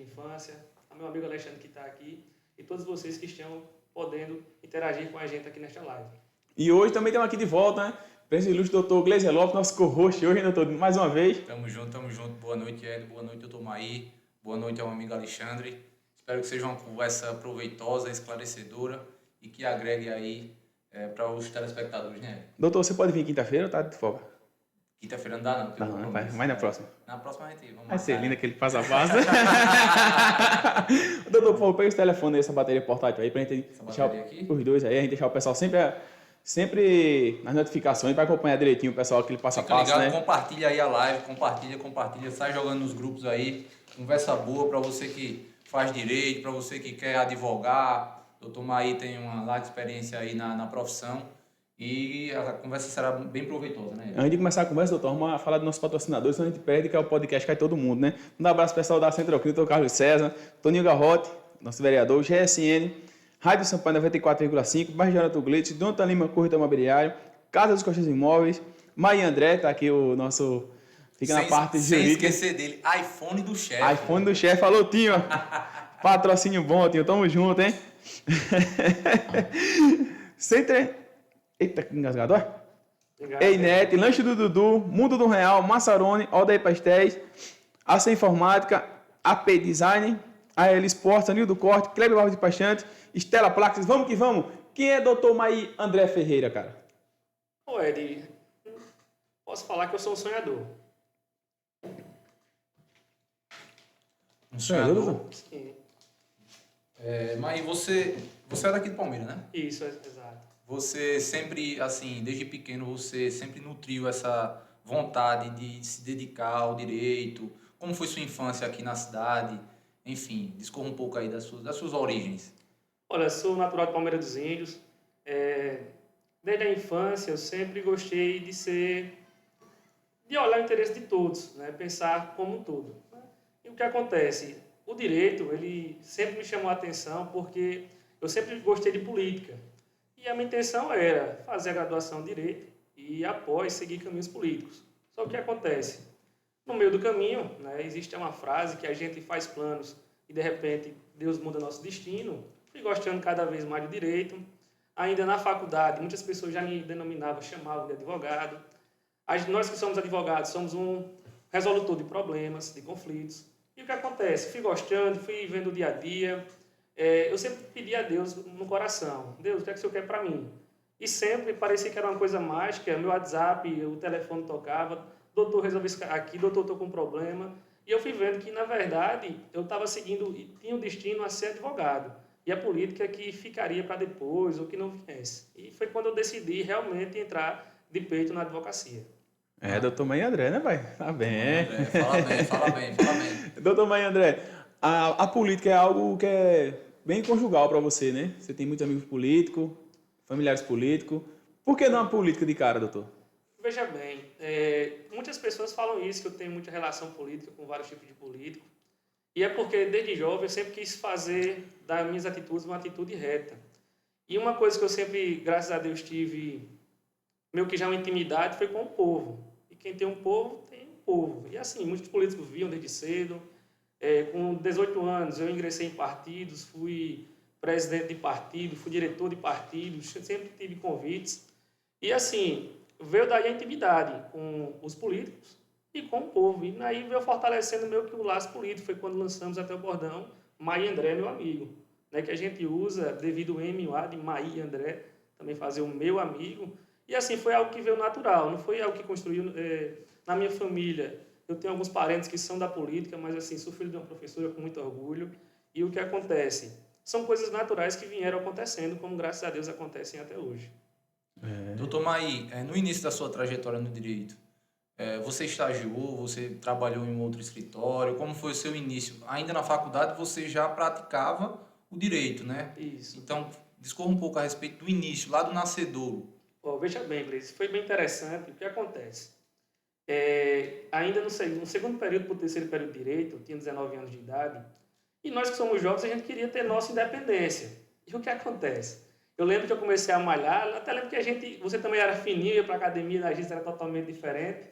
infância, ao meu amigo Alexandre que está aqui e todos vocês que estão podendo interagir com a gente aqui nesta live. E hoje também temos aqui de volta, né? Presidente ilustre doutor Gleiser Lopes, nosso co-host hoje, doutor, mais uma vez. Tamo junto. Boa noite, Ed. Boa noite, doutor Maí. Boa noite ao amigo Alexandre. Espero que seja uma conversa proveitosa, esclarecedora e que agregue aí para os telespectadores, né? Doutor, você pode vir quinta-feira ou tá de folga? Quinta-feira não dá, não. Não, vai na próxima. Na próxima a gente vamos. Vai ser lindo aquele passo a passo. Doutor, por favor, pega esse telefone aí, essa bateria portátil aí, pra gente deixar os dois aí, a gente deixar o pessoal sempre nas notificações para acompanhar direitinho o pessoal, aquele passo a passo, ligado, né? Compartilha aí a live, compartilha, sai jogando nos grupos aí, conversa boa para você que faz direito, para você que quer advogar. Doutor Maí tem uma larga experiência aí na profissão e a conversa será bem proveitosa, né? Antes de começar a conversa, doutor, vamos falar dos nossos patrocinadores, senão a gente perde, que é o podcast Cai Todo Mundo, né? Um abraço pessoal da Central Clínica, doutor Carlos César, Toninho Garrote, nosso vereador, GSN, Rádio Sampaio 94,5, Bairro Geraldo Glitz, Donta Lima Corretor Imobiliário, Casa dos Colchões Imóveis, Maí André, tá aqui o nosso... Fica na parte jurídica. Sem esquecer dele, iPhone do chefe. iPhone do chefe, falou, Tinho. Patrocínio bom, Tinho, tamo junto, hein? Eita, que engasgado, ó. Einet, Lanche do Dudu, Mundo do Real, Massarone, Aldair Pastéis, AC Informática, AP Design, AL Esportes, Anil do Corte, Kleber Barros de Paixante, Estela Plaques, vamos que vamos. Quem é doutor Maí André Ferreira, cara? Ô Ed, posso falar que eu sou um sonhador. Um sonhador? Sim. Maí, você é daqui de Palmeiras, né? Isso, exato. Você sempre, assim, desde pequeno, você sempre nutriu essa vontade de se dedicar ao direito. Como foi sua infância aqui na cidade? Enfim, discorra um pouco aí das suas origens. Olha, sou natural de Palmeiras dos Índios. Desde a infância, eu sempre gostei de olhar o interesse de todos, né? Pensar como um todo. E o que acontece? O direito, ele sempre me chamou a atenção porque eu sempre gostei de política. E a minha intenção era fazer a graduação em Direito e, após, seguir caminhos políticos. Só que o que acontece? No meio do caminho, né, existe uma frase que a gente faz planos e, de repente, Deus muda nosso destino. Fui gostando cada vez mais do Direito. Ainda na faculdade, muitas pessoas já me denominavam, chamavam de advogado. Nós que somos advogados, somos um resolutor de problemas, de conflitos. E o que acontece? Fui gostando, fui vendo o dia a dia. Eu sempre pedi a Deus no coração, Deus, o que é que o Senhor quer para mim? E sempre parecia que era uma coisa mágica, meu WhatsApp, o telefone tocava, doutor, resolvi isso aqui, doutor, estou com um problema. E eu fui vendo que, na verdade, eu estava seguindo, tinha o destino a ser advogado. E a política que ficaria para depois, ou que não viesse. E foi quando eu decidi realmente entrar de peito na advocacia. Doutor Maí André, né, pai? Tá bem. André, fala bem. Doutor Maí André, a política é algo que é bem conjugal para você, né? Você tem muitos amigos políticos, familiares políticos. Por que não a política de cara, doutor? Veja bem, muitas pessoas falam isso, que eu tenho muita relação política com vários tipos de políticos. E é porque, desde jovem, eu sempre quis fazer das minhas atitudes uma atitude reta. E uma coisa que eu sempre, graças a Deus, tive meio que já uma intimidade foi com o povo. E quem tem um povo, tem um povo. E assim, muitos políticos viam desde cedo. Com 18 anos, eu ingressei em partidos, fui presidente de partido, fui diretor de partidos, sempre tive convites. E assim, veio daí a intimidade com os políticos e com o povo. E aí veio fortalecendo meio que o laço político. Foi quando lançamos até o bordão Maí André, meu amigo. Né, que a gente usa devido ao MA de Maí André, também fazer o meu amigo. E assim, foi algo que veio natural, não foi algo que construiu na minha família. Eu tenho alguns parentes que são da política, mas assim, sou filho de uma professora com muito orgulho. E o que acontece? São coisas naturais que vieram acontecendo, como graças a Deus acontecem até hoje. Doutor Maí, no início da sua trajetória no direito, você estagiou, você trabalhou em um outro escritório, como foi o seu início? Ainda na faculdade você já praticava o direito, né? Isso. Então, discorra um pouco a respeito do início, lá do nascedouro. Veja bem, Gleice, foi bem interessante. O que acontece? Ainda no segundo período para o terceiro período de Direito, eu tinha 19 anos de idade, e nós que somos jovens, a gente queria ter nossa independência. E o que acontece? Eu lembro que eu comecei a malhar, até lembro que você também era fininho, ia para a academia, a gente era totalmente diferente.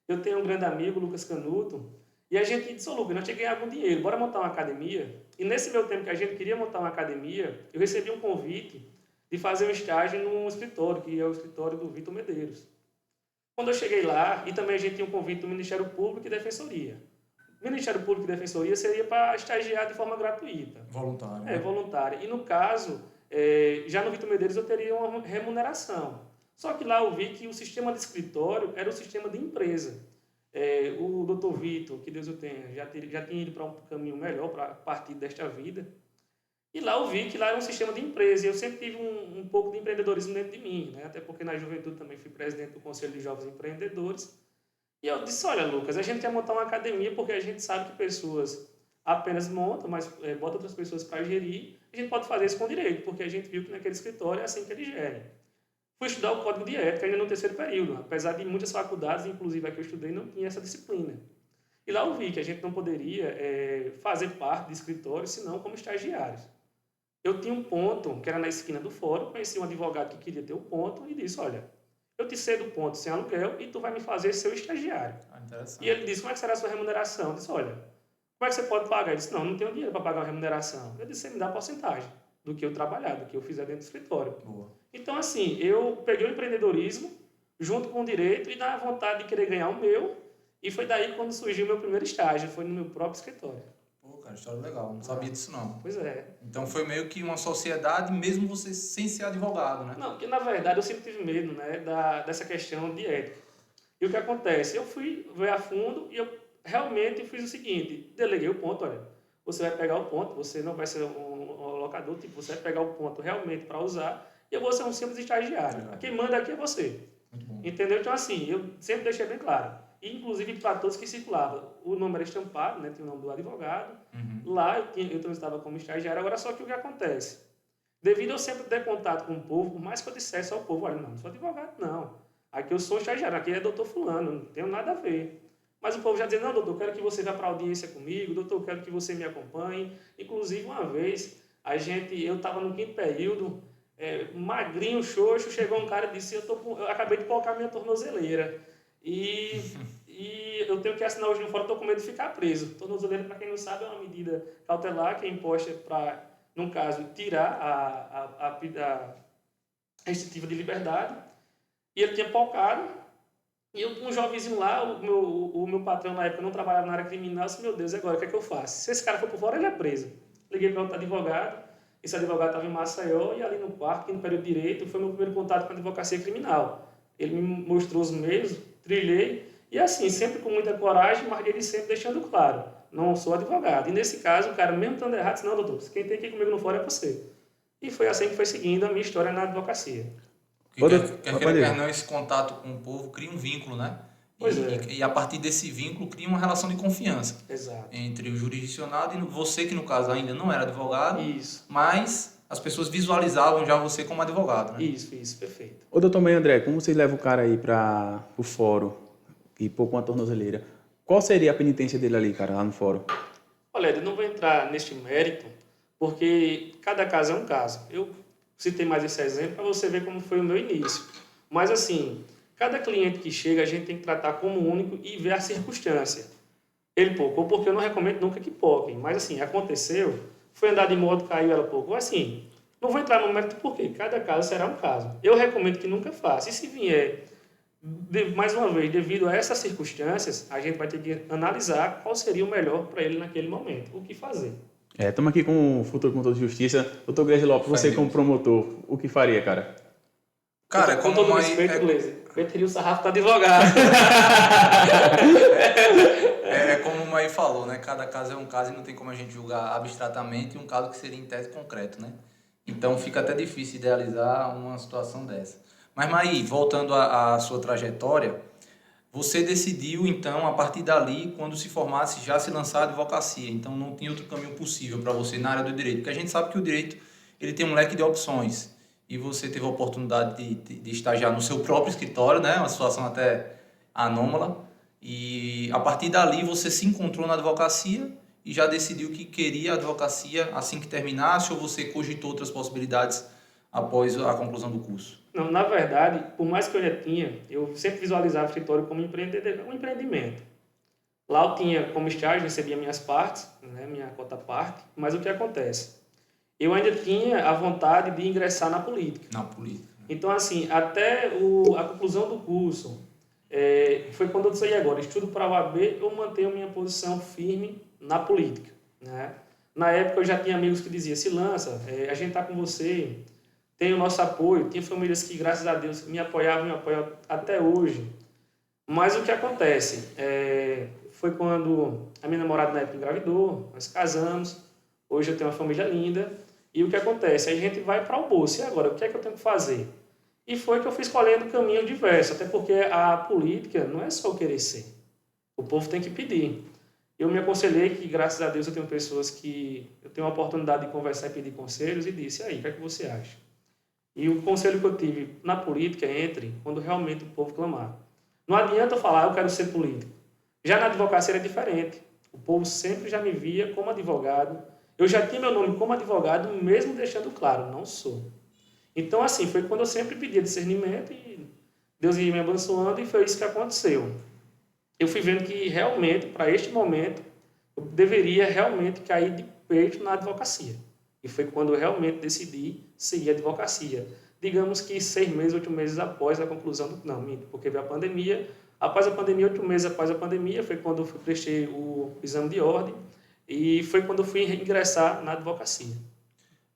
Eu tenho um grande amigo, Lucas Canuto, E a gente disse, ô Lucas, nós tinha que ganhar algum dinheiro, bora montar uma academia. E nesse meu tempo que a gente queria montar uma academia, eu recebi um convite de fazer um estágio num escritório, que é o escritório do Vitor Medeiros. Quando eu cheguei lá, e também a gente tinha um convite do Ministério Público e Defensoria. O Ministério Público e Defensoria seria para estagiar de forma gratuita. Voluntário. É, voluntária. E no caso, já no Vitor Medeiros eu teria uma remuneração. Só que lá eu vi que o sistema de escritório era o sistema de empresa. O doutor Vitor, que Deus o tenha, já tinha ido para um caminho melhor para partir desta vida. E lá eu vi que lá era um sistema de empresa. E eu sempre tive um pouco de empreendedorismo dentro de mim, né? Até porque na juventude também fui presidente do Conselho de Jovens Empreendedores. E eu disse, olha, Lucas, a gente quer montar uma academia porque a gente sabe que pessoas apenas montam, mas bota outras pessoas para gerir. A gente pode fazer isso com direito, porque a gente viu que naquele escritório é assim que eles gerem. Fui estudar o Código de Ética ainda no terceiro período, apesar de muitas faculdades, inclusive a que eu estudei, não tinha essa disciplina. E lá eu vi que a gente não poderia fazer parte de escritório, senão como estagiários. Eu tinha um ponto, que era na esquina do fórum, conheci um advogado que queria ter o ponto e disse, olha, eu te cedo o ponto sem aluguel e tu vai me fazer seu estagiário. E ele disse, como é que será a sua remuneração? Eu disse, olha, como é que você pode pagar? Ele disse, não tenho dinheiro para pagar uma remuneração. Eu disse, você me dá a porcentagem do que eu trabalhar, do que eu fizer dentro do escritório. Boa. Então, assim, eu peguei o empreendedorismo junto com o direito e na vontade de querer ganhar o meu, e foi daí quando surgiu o meu primeiro estágio, foi no meu próprio escritório. Pô, cara, história legal, não sabia disso não. Pois é. Então foi meio que uma sociedade, mesmo você sem ser advogado, né? Não, porque na verdade eu sempre tive medo, né, dessa questão de ética. E o que acontece? Eu fui ver a fundo e eu realmente fiz o seguinte, deleguei o ponto, olha, você vai pegar o ponto, você não vai ser um locador, tipo, você vai pegar o ponto realmente para usar e eu vou ser um simples estagiário. Quem manda aqui é você. Muito bom. Entendeu? Então, assim, eu sempre deixei bem claro. E, inclusive, para todos que circulavam. O nome era estampado, né? Tinha o nome do advogado. Lá eu transitava como estagiário. Agora, só que o que acontece? Devido eu sempre ter contato com o povo, por mais que eu dissesse ao povo, olha, não sou advogado, não. Aqui eu sou estagiário, aqui é doutor fulano, não tenho nada a ver. Mas o povo já dizia, não, doutor, eu quero que você vá para a audiência comigo, doutor, eu quero que você me acompanhe. Inclusive, uma vez, eu estava no 5º período, magrinho, xoxo, chegou um cara e disse, eu acabei de colocar minha tornozeleira e eu tenho que assinar hoje no fórum, estou com medo de ficar preso. Tornozeleira, para quem não sabe, é uma medida cautelar que é imposta para, no caso, tirar a restritiva de liberdade. E ele tinha pocado, e um jovenzinho lá, o meu patrão na época não trabalhava na área criminal, eu disse, meu Deus, agora o que é que eu faço? Se esse cara for por fora, ele é preso. Liguei para outro advogado, esse advogado estava em Maceió e ali no quarto, no período de direito, foi meu primeiro contato com a advocacia criminal. Ele me mostrou os meios, trilhei, e assim, sempre com muita coragem, mas ele sempre deixando claro, não sou advogado. E nesse caso, o cara, mesmo estando errado, disse, não, doutor, quem tem que ir comigo no fórum é você. E foi assim que foi seguindo a minha história na advocacia. Quer não, esse contato com o povo cria um vínculo, né? E a partir desse vínculo cria uma relação de confiança. Exato. Entre o jurisdicionado e você, que no caso ainda não era advogado, Isso. Mas as pessoas visualizavam já você como advogado, né? Isso, perfeito. Ô, doutor Meio André, como você leva o cara aí para o fórum e pôr com a tornozeleira? Qual seria a penitência dele ali, cara, lá no fórum? Olha, eu não vou entrar neste mérito, porque cada caso é um caso. Eu citei mais esse exemplo para você ver como foi o meu início. Mas, assim, cada cliente que chega, a gente tem que tratar como único e ver a circunstância. Ele pocou porque eu não recomendo nunca que poquem. Mas, assim, aconteceu, foi andar de moto, caiu, ela pocou. Assim, não vou entrar no mérito porque cada caso será um caso. Eu recomendo que nunca faça. E se vier, mais uma vez, devido a essas circunstâncias, a gente vai ter que analisar qual seria o melhor para ele naquele momento, o que fazer. Estamos aqui com o futuro promotor de justiça. Doutor Gleisi Lopes, você como promotor, o que faria, cara? Cara, com todo respeito, Gleisi, eu teria o sarrafo para advogado. Como o Maí falou, né? Cada caso é um caso e não tem como a gente julgar abstratamente um caso que seria em tese concreto, né? Então fica até difícil idealizar uma situação dessa. Mas, Maí, voltando à sua trajetória, você decidiu, então, a partir dali, quando se formasse, já se lançar a advocacia. Então, não tinha outro caminho possível para você na área do direito. Porque a gente sabe que o direito ele tem um leque de opções. E você teve a oportunidade de estagiar no seu próprio escritório, né? Uma situação até anômala. E, a partir dali, você se encontrou na advocacia e já decidiu que queria a advocacia assim que terminasse, ou você cogitou outras possibilidades após a conclusão do curso? Não, na verdade, por mais que eu já tinha, eu sempre visualizava o escritório como um empreendimento. Lá eu tinha como estágio, recebia minhas partes, né, minha cota parte, mas o que acontece? Eu ainda tinha a vontade de ingressar na política. Na política. Então, assim, até a conclusão do curso, foi quando eu saí agora, estudo para a OAB, eu mantenho minha posição firme na política, né? Na época eu já tinha amigos que diziam, se lança, a gente está com você, tem o nosso apoio, tinha famílias que, graças a Deus, me apoiavam e me apoiam até hoje. Mas o que acontece? Foi quando a minha namorada na época engravidou, nós casamos, hoje eu tenho uma família linda, e o que acontece? A gente vai para o bolso, e agora, o que é que eu tenho que fazer? E foi que eu fui escolhendo caminhos diversos, até porque a política não é só o querer ser, o povo tem que pedir. Eu me aconselhei que, graças a Deus, eu tenho pessoas que eu tenho a oportunidade de conversar e pedir conselhos, e disse, aí, o que é que você acha? E o conselho que eu tive na política é entre quando realmente o povo clamar. Não adianta eu falar, eu quero ser político. Já na advocacia era diferente. O povo sempre já me via como advogado. Eu já tinha meu nome como advogado, mesmo deixando claro, não sou. Então, assim, foi quando eu sempre pedia discernimento e Deus ia me abençoando e foi isso que aconteceu. Eu fui vendo que realmente, para este momento, eu deveria realmente cair de peito na advocacia. E foi quando eu realmente decidi seguir a advocacia. Digamos que 6 meses, 8 meses após a conclusão do... Não, minto, porque veio a pandemia. Após a pandemia, 8 meses após a pandemia, foi quando eu prestei o exame de ordem e foi quando eu fui ingressar na advocacia.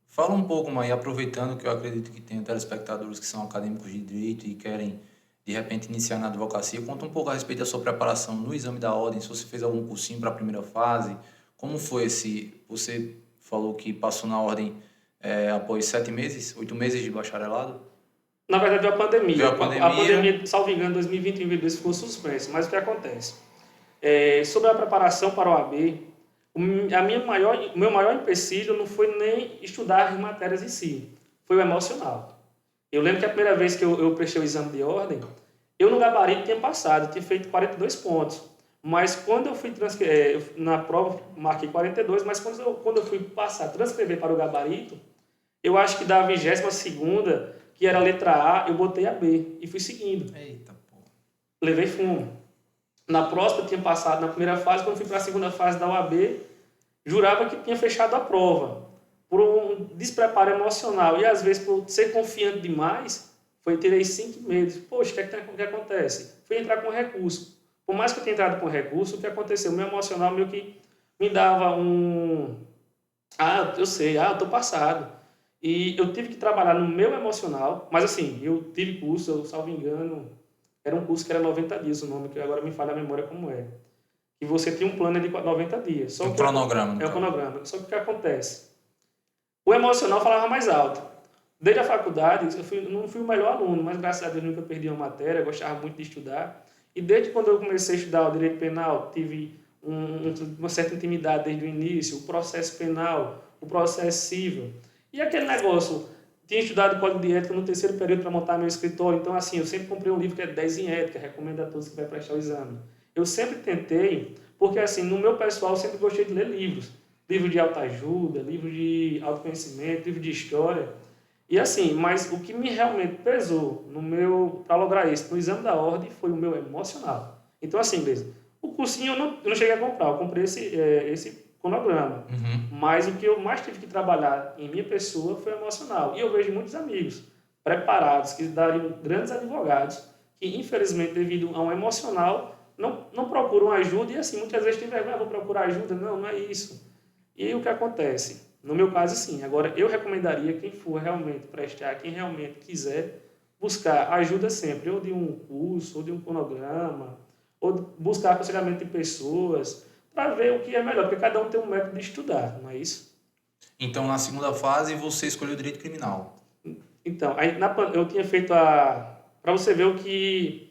Fala um pouco, Maí, aproveitando que eu acredito que tem telespectadores que são acadêmicos de direito e querem, de repente, iniciar na advocacia. Conta um pouco a respeito da sua preparação no exame da ordem, se você fez algum cursinho para a primeira fase. Como foi Você falou que passou na ordem após 7 meses, 8 meses de bacharelado? Na verdade, veio a pandemia. Veio a pandemia. A pandemia, salvo engano, 2020 e 2022 ficou suspenso. Mas o que acontece? Sobre a preparação para o OAB, o meu maior empecilho não foi nem estudar as matérias em si, foi o emocional. Eu lembro que a primeira vez que eu prestei o exame de ordem, eu no gabarito tinha passado, tinha feito 42 pontos. Mas quando eu fui na prova, marquei 42, mas quando eu fui transcrever para o gabarito, eu acho que da 22ª, que era a letra A, eu botei a B e fui seguindo. Eita, pô. Levei fumo. Na próxima, eu tinha passado na primeira fase, quando fui para a segunda fase da UAB, jurava que tinha fechado a prova. Por um despreparo emocional e, às vezes, por ser confiante demais, tirei 5 meses. Poxa, o que acontece? Fui entrar com recurso. Por mais que eu tenha entrado com recurso, o que aconteceu? O meu emocional meio que me dava eu sei, eu estou passado. E eu tive que trabalhar no meu emocional, mas assim, eu tive curso, eu salvo engano, era um curso que era 90 dias, o nome, que agora me falha a memória como é. E você tinha um plano de 90 dias. Um cronograma. É um cronograma. Só que o que acontece? O emocional falava mais alto. Desde a faculdade, não fui o melhor aluno, mas graças a Deus nunca perdi uma matéria, gostava muito de estudar. E desde quando eu comecei a estudar o direito penal, tive uma certa intimidade desde o início, o processo penal, o processo civil. E aquele negócio, tinha estudado Código de Ética no 3º período para montar meu escritório, então assim, eu sempre comprei um livro que é 10 em Ética, recomendo a todos que vai prestar o exame. Eu sempre tentei, porque assim, no meu pessoal eu sempre gostei de ler livros. Livro de autoajuda, livro de autoconhecimento, livro de história. E assim, mas o que me realmente pesou para lograr isso, no exame da ordem, foi o meu emocional. Então assim, mesmo, o cursinho eu não cheguei a comprar, eu comprei esse cronograma. Uhum. Mas o que eu mais tive que trabalhar em minha pessoa foi emocional. E eu vejo muitos amigos preparados, que dariam grandes advogados, que infelizmente, devido a um emocional, não procuram ajuda. E assim, muitas vezes tem vergonha, vou procurar ajuda. Não é isso. E o que acontece? No meu caso, sim. Agora, eu recomendaria quem for realmente prestar, quem realmente quiser, buscar ajuda sempre, ou de um curso, ou de um cronograma, ou buscar aconselhamento de pessoas, para ver o que é melhor, porque cada um tem um método de estudar, não é isso? Então, na segunda fase, você escolheu o direito criminal. Então, eu tinha feito para você ver o que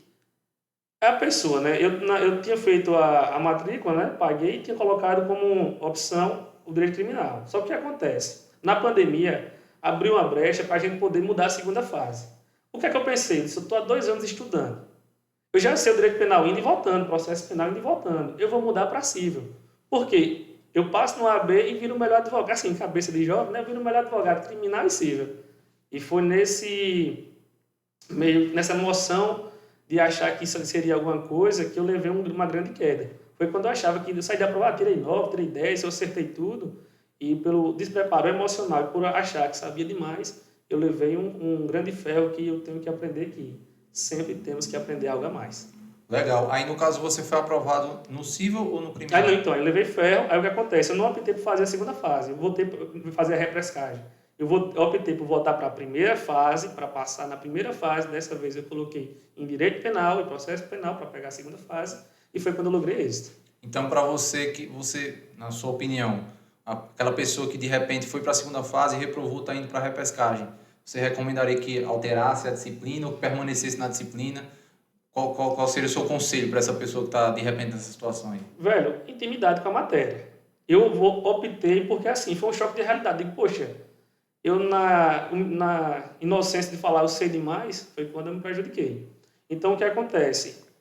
é a pessoa, né? Eu tinha feito a matrícula, né? Paguei e tinha colocado como opção o direito criminal. Só que o que acontece? Na pandemia, abriu uma brecha para a gente poder mudar a segunda fase. O que é que eu pensei? Eu estou há 2 anos estudando. Eu já sei o direito penal indo e voltando, processo penal indo e voltando. Eu vou mudar para civil. Por quê? Eu passo no AB e viro o melhor advogado. Assim, cabeça de jovem, né? Eu viro o melhor advogado criminal e civil. E foi nessa emoção de achar que isso seria alguma coisa que eu levei uma grande queda. foi quando eu achava que eu saí da prova, tirei 9, tirei 10, eu acertei tudo, e pelo despreparo emocional, por achar que sabia demais, eu levei um grande ferro que eu tenho que aprender aqui. Sempre temos que aprender algo a mais. Legal. Aí, no caso, você foi aprovado no cível ou no primeiro? Aí, não, então, eu levei ferro, aí o que acontece? Eu não optei por fazer a segunda fase, eu voltei para fazer a repescagem. Eu optei por voltar para a primeira fase, para passar na primeira fase. Dessa vez eu coloquei em direito penal e processo penal para pegar a segunda fase, e foi quando eu logrei êxito. Então, para você, na sua opinião, aquela pessoa que de repente foi para a segunda fase e reprovou, está indo para a repescagem, você recomendaria que alterasse a disciplina ou que permanecesse na disciplina? Qual seria o seu conselho para essa pessoa que está de repente nessa situação aí? Velho, intimidade com a matéria. Eu optei porque assim, foi um choque de realidade. Digo, poxa, eu na inocência de falar eu sei demais, foi quando eu me prejudiquei. Então o que acontece?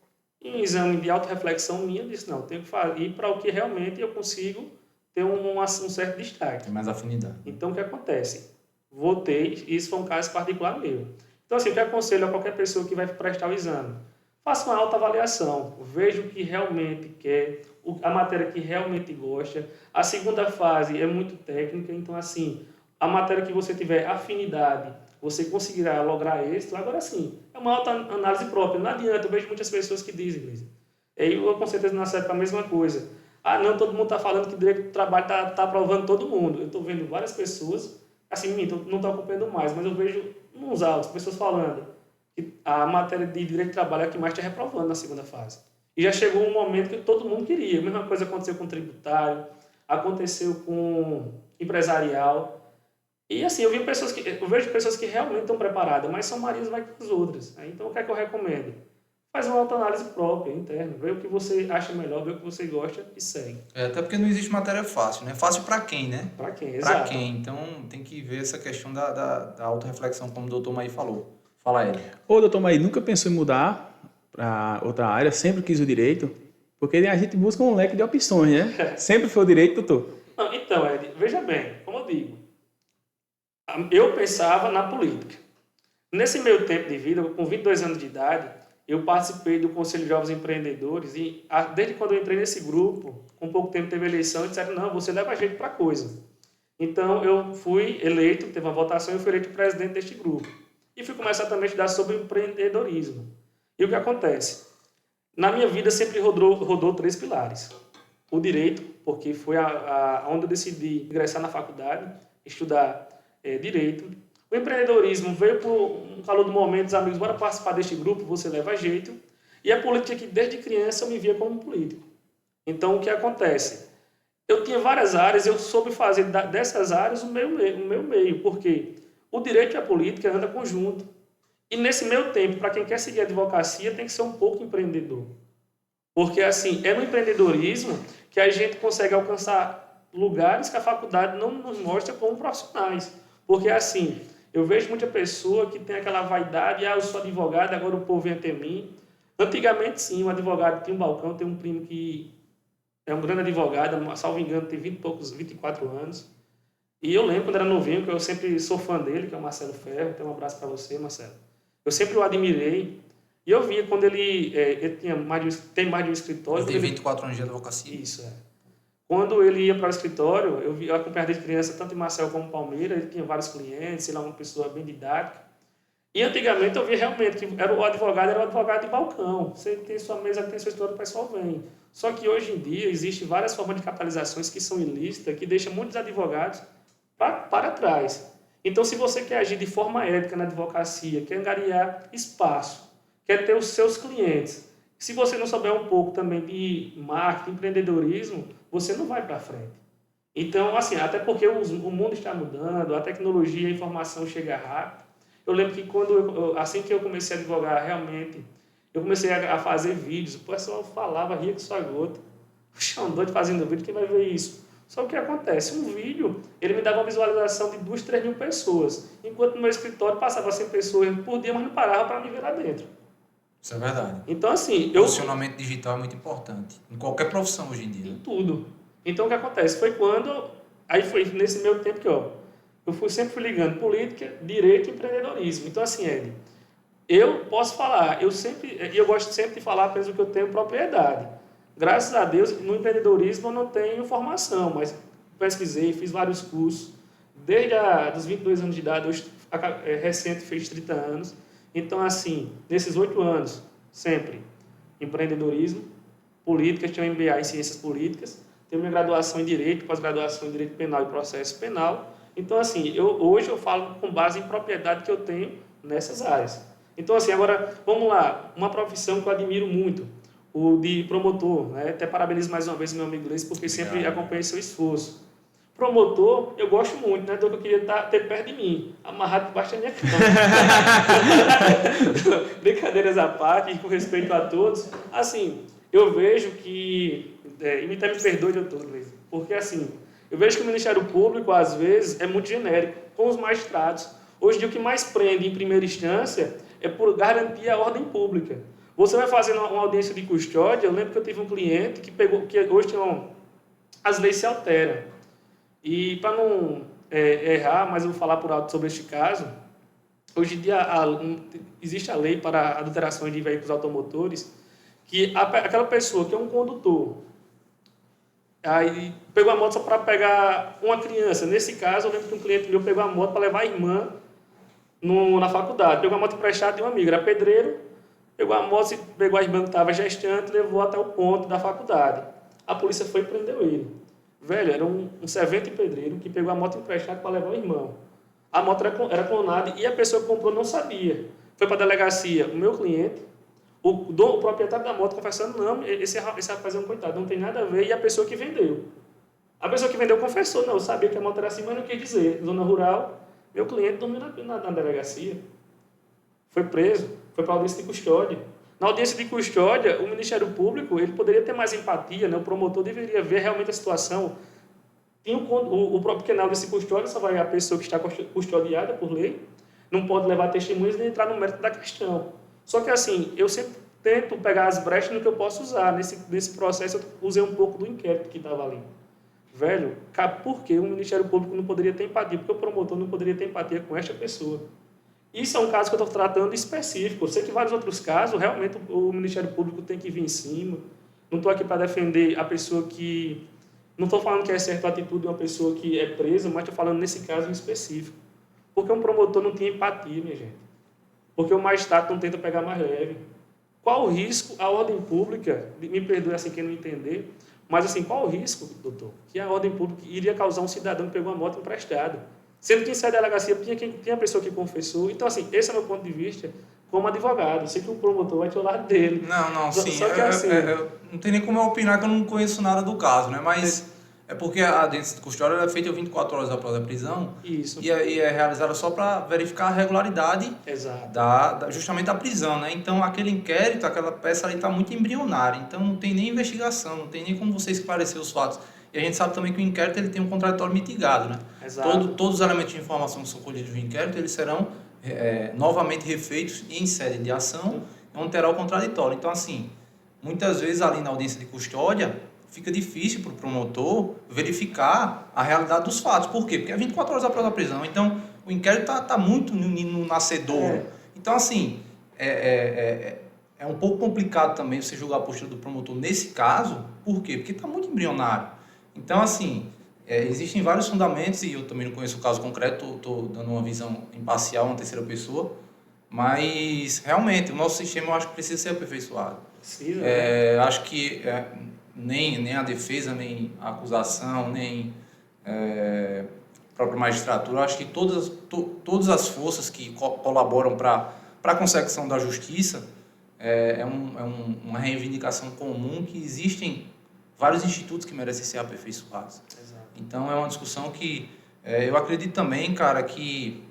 Em um exame de autorreflexão minha, eu disse, não, tenho que ir para o que realmente eu consigo ter um certo destaque. Tem mais afinidade. Então o que acontece? Votei, isso foi um caso particular meu. Então assim, o que eu aconselho a qualquer pessoa que vai prestar o exame? Faça uma autoavaliação, veja o que realmente quer, a matéria que realmente gosta. A segunda fase é muito técnica, então assim, a matéria que você tiver afinidade, você conseguirá lograr êxito. Agora sim, é uma autoanálise própria. Não adianta, eu vejo muitas pessoas que dizem, Luiz. Eu com certeza não acerto a mesma coisa. Ah, não, todo mundo está falando que o direito do trabalho está aprovando todo mundo. Eu estou vendo várias pessoas, assim, não estou acompanhando mais, mas eu vejo uns autos, pessoas falando que a matéria de direito do trabalho é a que mais está reprovando na segunda fase. E já chegou um momento que todo mundo queria. A mesma coisa aconteceu com tributário, aconteceu com empresarial. E assim, eu vejo pessoas que realmente estão preparadas, mas são marias vai com as outras. Então, o que é que eu recomendo? Faz uma autoanálise própria, interna. Vê o que você acha melhor, vê o que você gosta e segue. Até porque não existe matéria fácil, né? Fácil para quem, né? Para quem, Para exato. quem. Então, tem que ver essa questão da autorreflexão, como o doutor Maí falou. Fala aí. Ô, doutor Maí, nunca pensou em mudar para outra área? Sempre quis o direito? Porque a gente busca um leque de opções, né? Sempre foi o direito, doutor? Não, então, Ed, veja bem, como eu digo, eu pensava na política. Nesse meio tempo de vida, com 22 anos de idade, eu participei do Conselho de Jovens Empreendedores e desde quando eu entrei nesse grupo, com pouco tempo teve eleição, e disseram, não, você leva jeito para coisa. Então, eu fui eleito, teve uma votação e eu fui eleito presidente deste grupo. E fui começar também a estudar sobre empreendedorismo. E o que acontece? Na minha vida sempre rodou 3 pilares. O direito, porque foi onde eu decidi ingressar na faculdade, estudar direito. O empreendedorismo veio por um calor do momento, os amigos, bora participar deste grupo, você leva jeito. E a política que desde criança eu me via como político. Então, o que acontece? Eu tinha várias áreas, eu soube fazer dessas áreas o meu meio, porque o direito e a política andam conjunto. E nesse meio tempo, para quem quer seguir a advocacia, tem que ser um pouco empreendedor. Porque, assim, é no empreendedorismo que a gente consegue alcançar lugares que a faculdade não nos mostra como profissionais. Porque, assim, eu vejo muita pessoa que tem aquela vaidade, eu sou advogado, agora o povo vem até mim. Antigamente, sim, o advogado tinha um balcão, tem um primo que é um grande advogado, salvo engano, tem 24 anos. E eu lembro quando era novinho, que eu sempre sou fã dele, que é o Marcelo Ferro. Então, um abraço para você, Marcelo. Eu sempre o admirei. E eu via quando ele tem mais de um escritório. Ele tem 24 anos de advocacia? Isso, é. Quando ele ia para o escritório, eu acompanhava desde criança, tanto em Marcelo como em Palmeiras, ele tinha vários clientes, ele era uma pessoa bem didática. E antigamente eu via realmente que era o advogado de balcão. Você tem sua mesa, tem sua história, o pessoal vem. Só que hoje em dia existem várias formas de capitalizações que são ilícitas, que deixam muitos advogados para trás. Então, se você quer agir de forma ética na advocacia, quer angariar espaço, quer ter os seus clientes, se você não souber um pouco também de marketing, empreendedorismo, você não vai para frente. Então, assim, até porque o mundo está mudando, a tecnologia, a informação chega rápido. Eu lembro que assim que eu comecei a advogar, realmente, eu comecei a fazer vídeos, o pessoal falava, ria com sua gota. Puxa, um doido fazendo vídeo, quem vai ver isso? Só que o que acontece? Um vídeo, ele me dava uma visualização de 2, 3 mil pessoas, enquanto no meu escritório passava 100 pessoas por dia, mas não parava para me ver lá dentro. Isso é verdade. Então, assim... O posicionamento digital é muito importante, em qualquer profissão hoje em dia. Em tudo. Então, o que acontece? Foi quando... Aí foi nesse meu tempo que, eu sempre fui ligando política, direito e empreendedorismo. Então, assim, Ed, eu posso falar, eu gosto sempre de falar apenas o que eu tenho propriedade. Graças a Deus, no empreendedorismo eu não tenho formação, mas pesquisei, fiz vários cursos. Desde dos 22 anos de idade, hoje recente fez 30 anos. Então, assim, nesses 8 anos, sempre empreendedorismo, políticas, tinha um MBA em Ciências Políticas, tenho minha graduação em Direito, pós-graduação em Direito Penal e Processo Penal. Então, assim, hoje eu falo com base em propriedade que eu tenho nessas áreas. Então, assim, agora, vamos lá, uma profissão que eu admiro muito, o de promotor, né? Até parabenizo mais uma vez o meu amigo Gleice, porque sempre acompanha seu esforço. Promotor, eu gosto muito, né? Então eu queria ter perto de mim, amarrado debaixo da minha cama. Brincadeiras à parte, e com respeito a todos, assim, eu vejo que, e até me perdoe, doutor Gleice, porque assim, eu vejo que o Ministério Público, às vezes, é muito genérico, com os magistrados. Hoje em dia, o que mais prende em primeira instância é por garantir a ordem pública. Você vai fazer uma audiência de custódia, eu lembro que eu tive um cliente que pegou, que hoje as leis se alteram. E para não errar, mas eu vou falar por alto sobre este caso, hoje em dia existe a lei para adulterações de veículos automotores, que aquela pessoa que é um condutor, aí pegou a moto só para pegar uma criança. Nesse caso, eu lembro que um cliente meu pegou a moto para levar a irmã na faculdade. Pegou a moto emprestada de um amigo, era pedreiro, pegou a moto, pegou a irmã que estava gestante, levou até o ponto da faculdade. A polícia foi e prendeu ele. Velho, era um servente pedreiro que pegou a moto emprestada para levar o irmão. A moto era clonada e a pessoa que comprou não sabia. Foi para a delegacia, o meu cliente, o proprietário da moto confessando, não, esse rapaz é um coitado, não tem nada a ver, e a pessoa que vendeu. A pessoa que vendeu confessou, não, eu sabia que a moto era assim, mas não quis dizer. Zona rural, meu cliente dormiu na delegacia. Foi preso, foi para a audiência de custódia. Na audiência de custódia, o Ministério Público ele poderia ter mais empatia, né? O promotor deveria ver realmente a situação. Tem o próprio canal desse custódia, só vai a pessoa que está custodiada por lei, não pode levar testemunhas nem entrar no mérito da questão. Só que assim, eu sempre tento pegar as brechas no que eu posso usar. Nesse processo, eu usei um pouco do inquérito que estava ali. Velho, por que o Ministério Público não poderia ter empatia? Porque o promotor não poderia ter empatia com esta pessoa? Isso é um caso que eu estou tratando específico. Eu sei que vários outros casos, realmente, o Ministério Público tem que vir em cima. Não estou aqui para defender a pessoa que... Não estou falando que é certa a atitude de uma pessoa que é presa, mas estou falando nesse caso em específico. Porque um promotor não tinha empatia, minha gente. Porque o magistrado não tenta pegar mais leve. Qual o risco à ordem pública, me perdoe assim quem não entender, mas assim, qual o risco, doutor, que a ordem pública iria causar um cidadão que pegou uma moto emprestada? Sendo que em sede da delegacia tinha a pessoa que confessou. Então, assim, esse é o meu ponto de vista como advogado. Eu sei que o promotor vai ter o lado dele. Não, sim. Só que assim... não tem nem como eu opinar que eu não conheço nada do caso, né? Mas é porque a audiência de custódia é feita 24 horas após a prisão. Isso. E é realizada só para verificar a regularidade justamente da prisão, né? Então, aquele inquérito, aquela peça ali está muito embrionária. Então, não tem nem investigação, não tem nem como você esclarecer os fatos. E a gente sabe também que o inquérito ele tem um contraditório mitigado, né? Exato. Todos os elementos de informação que são colhidos no inquérito, eles serão novamente refeitos em sede de ação, onde terá o contraditório. Então, assim, muitas vezes ali na audiência de custódia, fica difícil para o promotor verificar a realidade dos fatos. Por quê? Porque é 24 horas após a prisão. Então, o inquérito está muito no nascedouro. Então, assim, é um pouco complicado também você julgar a postura do promotor nesse caso. Por quê? Porque está muito embrionário. Então, assim, existem vários fundamentos, e eu também não conheço o caso concreto, estou dando uma visão imparcial, uma terceira pessoa, mas, realmente, o nosso sistema eu acho que precisa ser aperfeiçoado. Precisa. Acho que nem a defesa, nem a acusação, nem a própria magistratura, acho que todas as forças que colaboram para a consecução da justiça uma reivindicação comum que existem vários institutos que merecem ser aperfeiçoados. Exato. Então, é uma discussão que eu acredito também, cara, que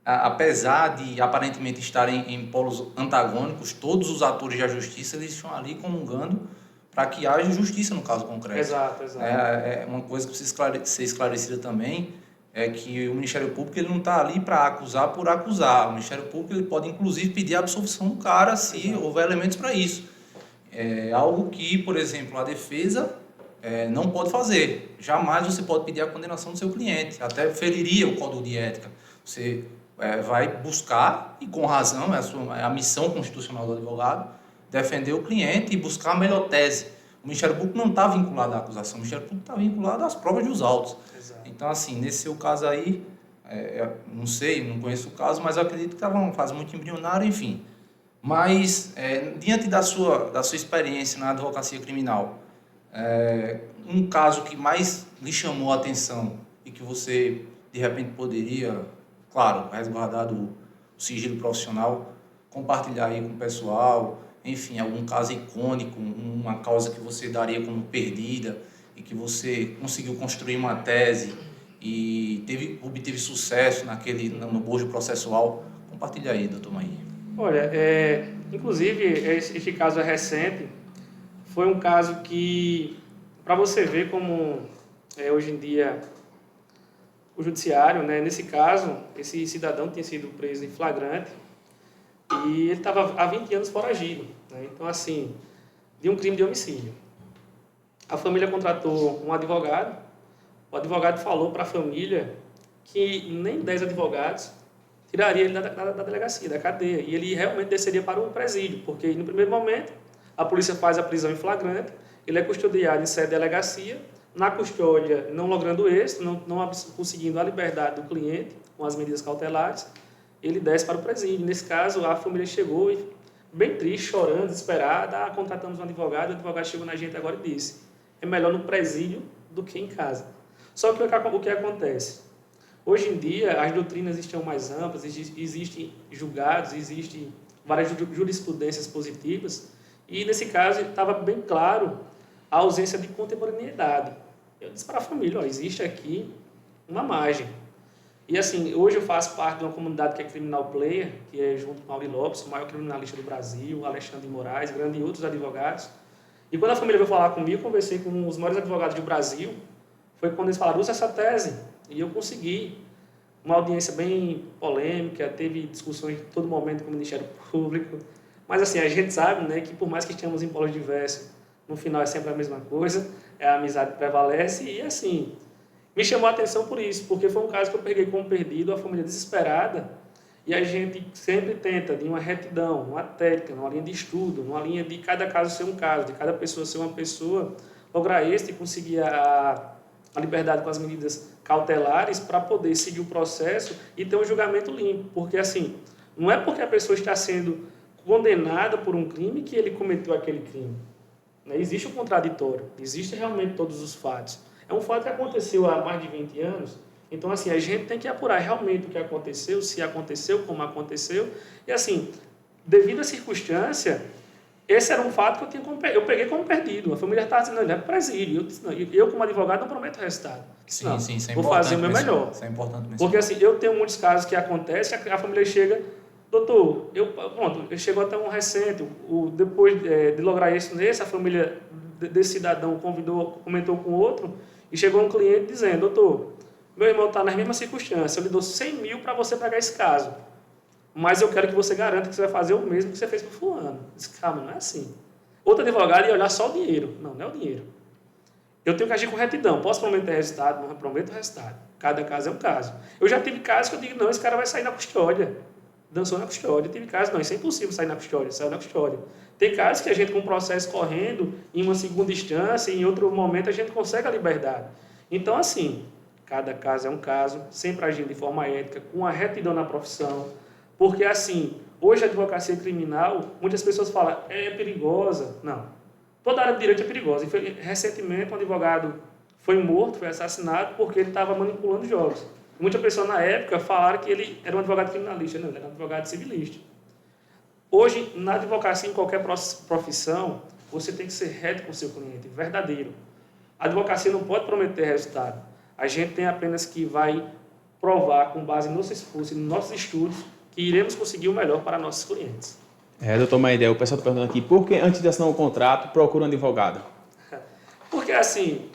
apesar de aparentemente estarem em polos antagônicos, todos os atores da justiça eles estão ali comungando para que haja justiça no caso concreto. Exato. Uma coisa que precisa ser esclarecida também é que o Ministério Público ele não está ali para acusar por acusar. O Ministério Público ele pode, inclusive, pedir a absolvição do cara se houver elementos para isso. Algo que, por exemplo, a defesa não pode fazer. Jamais você pode pedir a condenação do seu cliente. Até feriria o Código de Ética. Você vai buscar, e com razão, é a missão constitucional do advogado, defender o cliente e buscar a melhor tese. O Ministério Público não está vinculado à acusação, o Ministério Público está vinculado às provas dos autos. Exato. Então, assim, nesse seu caso aí, não sei, não conheço o caso, mas eu acredito que estava uma fase muito embrionária, enfim. Mas, diante da sua experiência na advocacia criminal, um caso que mais lhe chamou a atenção e que você, de repente, poderia, claro, resguardado o sigilo profissional, compartilhar aí com o pessoal, enfim, algum caso icônico, uma causa que você daria como perdida e que você conseguiu construir uma tese e obteve sucesso no bojo processual. Compartilha aí, doutor Maí. Olha, inclusive, esse caso é recente. Foi um caso que, para você ver como hoje em dia o judiciário, né, nesse caso, esse cidadão tinha sido preso em flagrante e ele estava há 20 anos foragido. Né? Então, assim, de um crime de homicídio. A família contratou um advogado. O advogado falou para a família que nem 10 advogados tiraria ele da delegacia, da cadeia, e ele realmente desceria para o presídio, porque no primeiro momento a polícia faz a prisão em flagrante, ele é custodiado em sede de delegacia, na custódia não logrando êxito, não conseguindo a liberdade do cliente com as medidas cautelares, ele desce para o presídio. Nesse caso, a família chegou e, bem triste, chorando, desesperada, contratamos um advogado, o advogado chegou na gente agora e disse, é melhor no presídio do que em casa. Só que o que acontece? Hoje em dia, as doutrinas estão mais amplas, existem julgados, existem várias jurisprudências positivas, e nesse caso estava bem claro a ausência de contemporaneidade. Eu disse para a família, existe aqui uma margem. E assim, hoje eu faço parte de uma comunidade que é Criminal Player, que é junto com o Mauri Lopes, o maior criminalista do Brasil, Alexandre de Moraes, grande e outros advogados. E quando a família veio falar comigo, eu conversei com os maiores advogados do Brasil, foi quando eles falaram, usa essa tese. E eu consegui uma audiência bem polêmica, teve discussões em todo momento com o Ministério Público. Mas assim, a gente sabe, né, que por mais que estejamos em polos diversos, no final é sempre a mesma coisa, a amizade que prevalece. E assim, me chamou a atenção por isso, porque foi um caso que eu peguei como perdido, a família desesperada, e a gente sempre tenta, de uma retidão, uma técnica, uma linha de estudo, uma linha de cada caso ser um caso, de cada pessoa ser uma pessoa, lograr êxito e conseguir a liberdade com as medidas cautelares para poder seguir o processo e ter um julgamento limpo. Porque, assim, não é porque a pessoa está sendo condenada por um crime que ele cometeu aquele crime. Existe um contraditório, existe realmente todos os fatos. É um fato que aconteceu há mais de 20 anos, então, assim, a gente tem que apurar realmente o que aconteceu, se aconteceu, como aconteceu, e, assim, devido à circunstância, esse era um fato que eu peguei como perdido. A família estava dizendo, ele é presídio. Eu disse, não, eu como advogado, não prometo resultado. Sim, não, sim, isso é vou fazer o meu melhor. Isso é importante mesmo. Porque, assim, eu tenho muitos casos que acontecem, a família chega, doutor, eu chegou até um recente, depois de lograr isso nesse, a família desse cidadão comentou com outro, e chegou um cliente dizendo, doutor, meu irmão está nas mesmas circunstâncias, eu lhe dou 100 mil para você pegar esse caso. Mas eu quero que você garanta que você vai fazer o mesmo que você fez com fulano. Eu disse, calma, não é assim. Outro advogado ia olhar só o dinheiro. Não, não é o dinheiro. Eu tenho que agir com retidão. Posso prometer resultado? Não prometo resultado. Cada caso é um caso. Eu já tive casos que eu digo, não, esse cara vai sair na custódia. Dançou na custódia. Tive casos, não, isso é impossível sair na custódia. Saiu na custódia. Tem casos que a gente, com o processo correndo, em uma segunda instância, em outro momento, a gente consegue a liberdade. Então, assim, cada caso é um caso, sempre agindo de forma ética, com a retidão na profissão. Porque, assim, hoje a advocacia criminal, muitas pessoas falam, é perigosa. Não. Toda área de direito é perigosa. E recentemente, um advogado foi morto, foi assassinado, porque ele estava manipulando jogos. Muitas pessoas, na época, falaram que ele era um advogado criminalista. Não, ele era um advogado civilista. Hoje, na advocacia, em qualquer profissão, você tem que ser reto com o seu cliente, verdadeiro. A advocacia não pode prometer resultado. A gente tem apenas que vai provar, com base no nosso esforço e nos nossos estudos, que iremos conseguir o melhor para nossos clientes. Doutor Maidel, o pessoal está perguntando aqui, por que antes de assinar um contrato, procura um advogado? Porque, assim,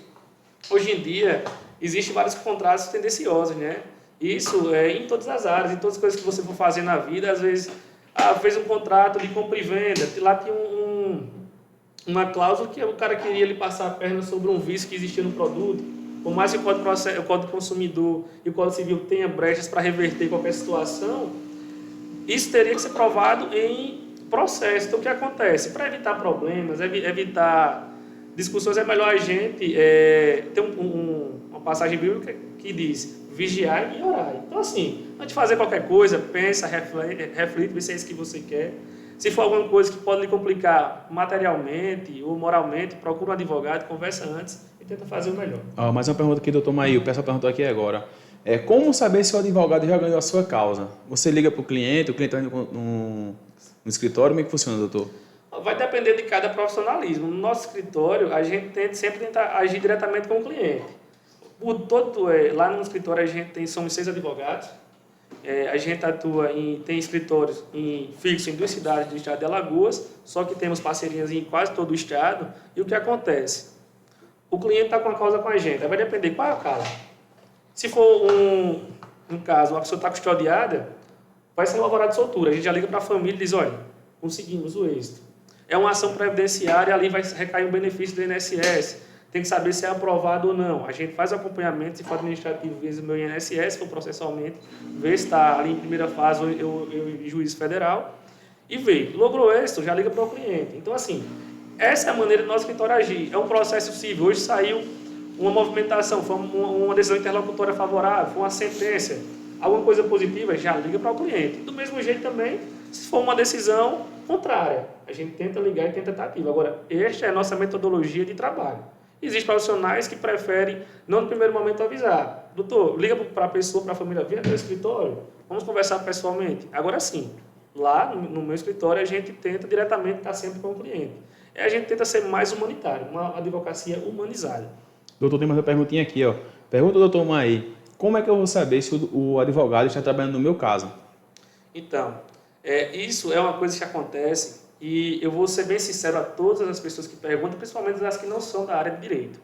hoje em dia, existem vários contratos tendenciosos, né? Isso é em todas as áreas, em todas as coisas que você for fazer na vida. Às vezes, fez um contrato de compra e venda, lá tinha uma cláusula que o cara queria lhe passar a perna sobre um vício que existia no produto. Por mais que o Código do Consumidor e o Código Civil tenha brechas para reverter qualquer situação, isso teria que ser provado em processo. Então, o que acontece? Para evitar problemas, evitar discussões é melhor a gente ter uma passagem bíblica que diz vigiar e orar. Então, assim, antes de fazer qualquer coisa, pensa, reflete, vê se é isso que você quer. Se for alguma coisa que pode lhe complicar materialmente ou moralmente, procura um advogado, conversa antes e tenta fazer o melhor. Mais uma pergunta aqui, doutor Maí, o pessoal perguntou aqui agora. Como saber se o advogado já ganhou a sua causa? Você liga para o cliente está indo no escritório, como é que funciona, doutor? Vai depender de cada profissionalismo. No nosso escritório, a gente sempre tenta agir diretamente com o cliente. Lá no escritório, somos 6 advogados. A gente tem escritórios fixos em 2 cidades do estado de Alagoas, só que temos parcerias em quase todo o estado. E o que acontece? O cliente está com a causa com a gente. Vai depender qual é a causa. Se for um caso, uma pessoa está custodiada, vai ser um alvará de soltura. A gente já liga para a família e diz, olha, conseguimos o êxito. É uma ação previdenciária, ali vai recair um benefício do INSS. Tem que saber se é aprovado ou não. A gente faz acompanhamento, se for administrativo, vê o meu INSS, se for processualmente, vê se está ali em primeira fase ou eu juiz federal, e vê. Logrou êxito, já liga para o cliente. Então, assim, essa é a maneira do nosso escritório agir. É um processo civil. Hoje saiu uma movimentação, foi uma decisão interlocutória favorável, foi uma sentença, alguma coisa positiva, já liga para o cliente. Do mesmo jeito também, se for uma decisão contrária, a gente tenta ligar e tenta estar ativo. Agora, esta é a nossa metodologia de trabalho. Existem profissionais que preferem, não no primeiro momento, avisar. Doutor, liga para a pessoa, para a família, vem até o escritório, vamos conversar pessoalmente. Agora sim, lá no meu escritório, a gente tenta diretamente estar sempre com o cliente. A gente tenta ser mais humanitário, uma advocacia humanizada. Doutor, tem mais uma perguntinha aqui, ó. Pergunta ao doutor Maí, como é que eu vou saber se o advogado está trabalhando no meu caso? Então, isso é uma coisa que acontece e eu vou ser bem sincero a todas as pessoas que perguntam, principalmente as que não são da área de direito.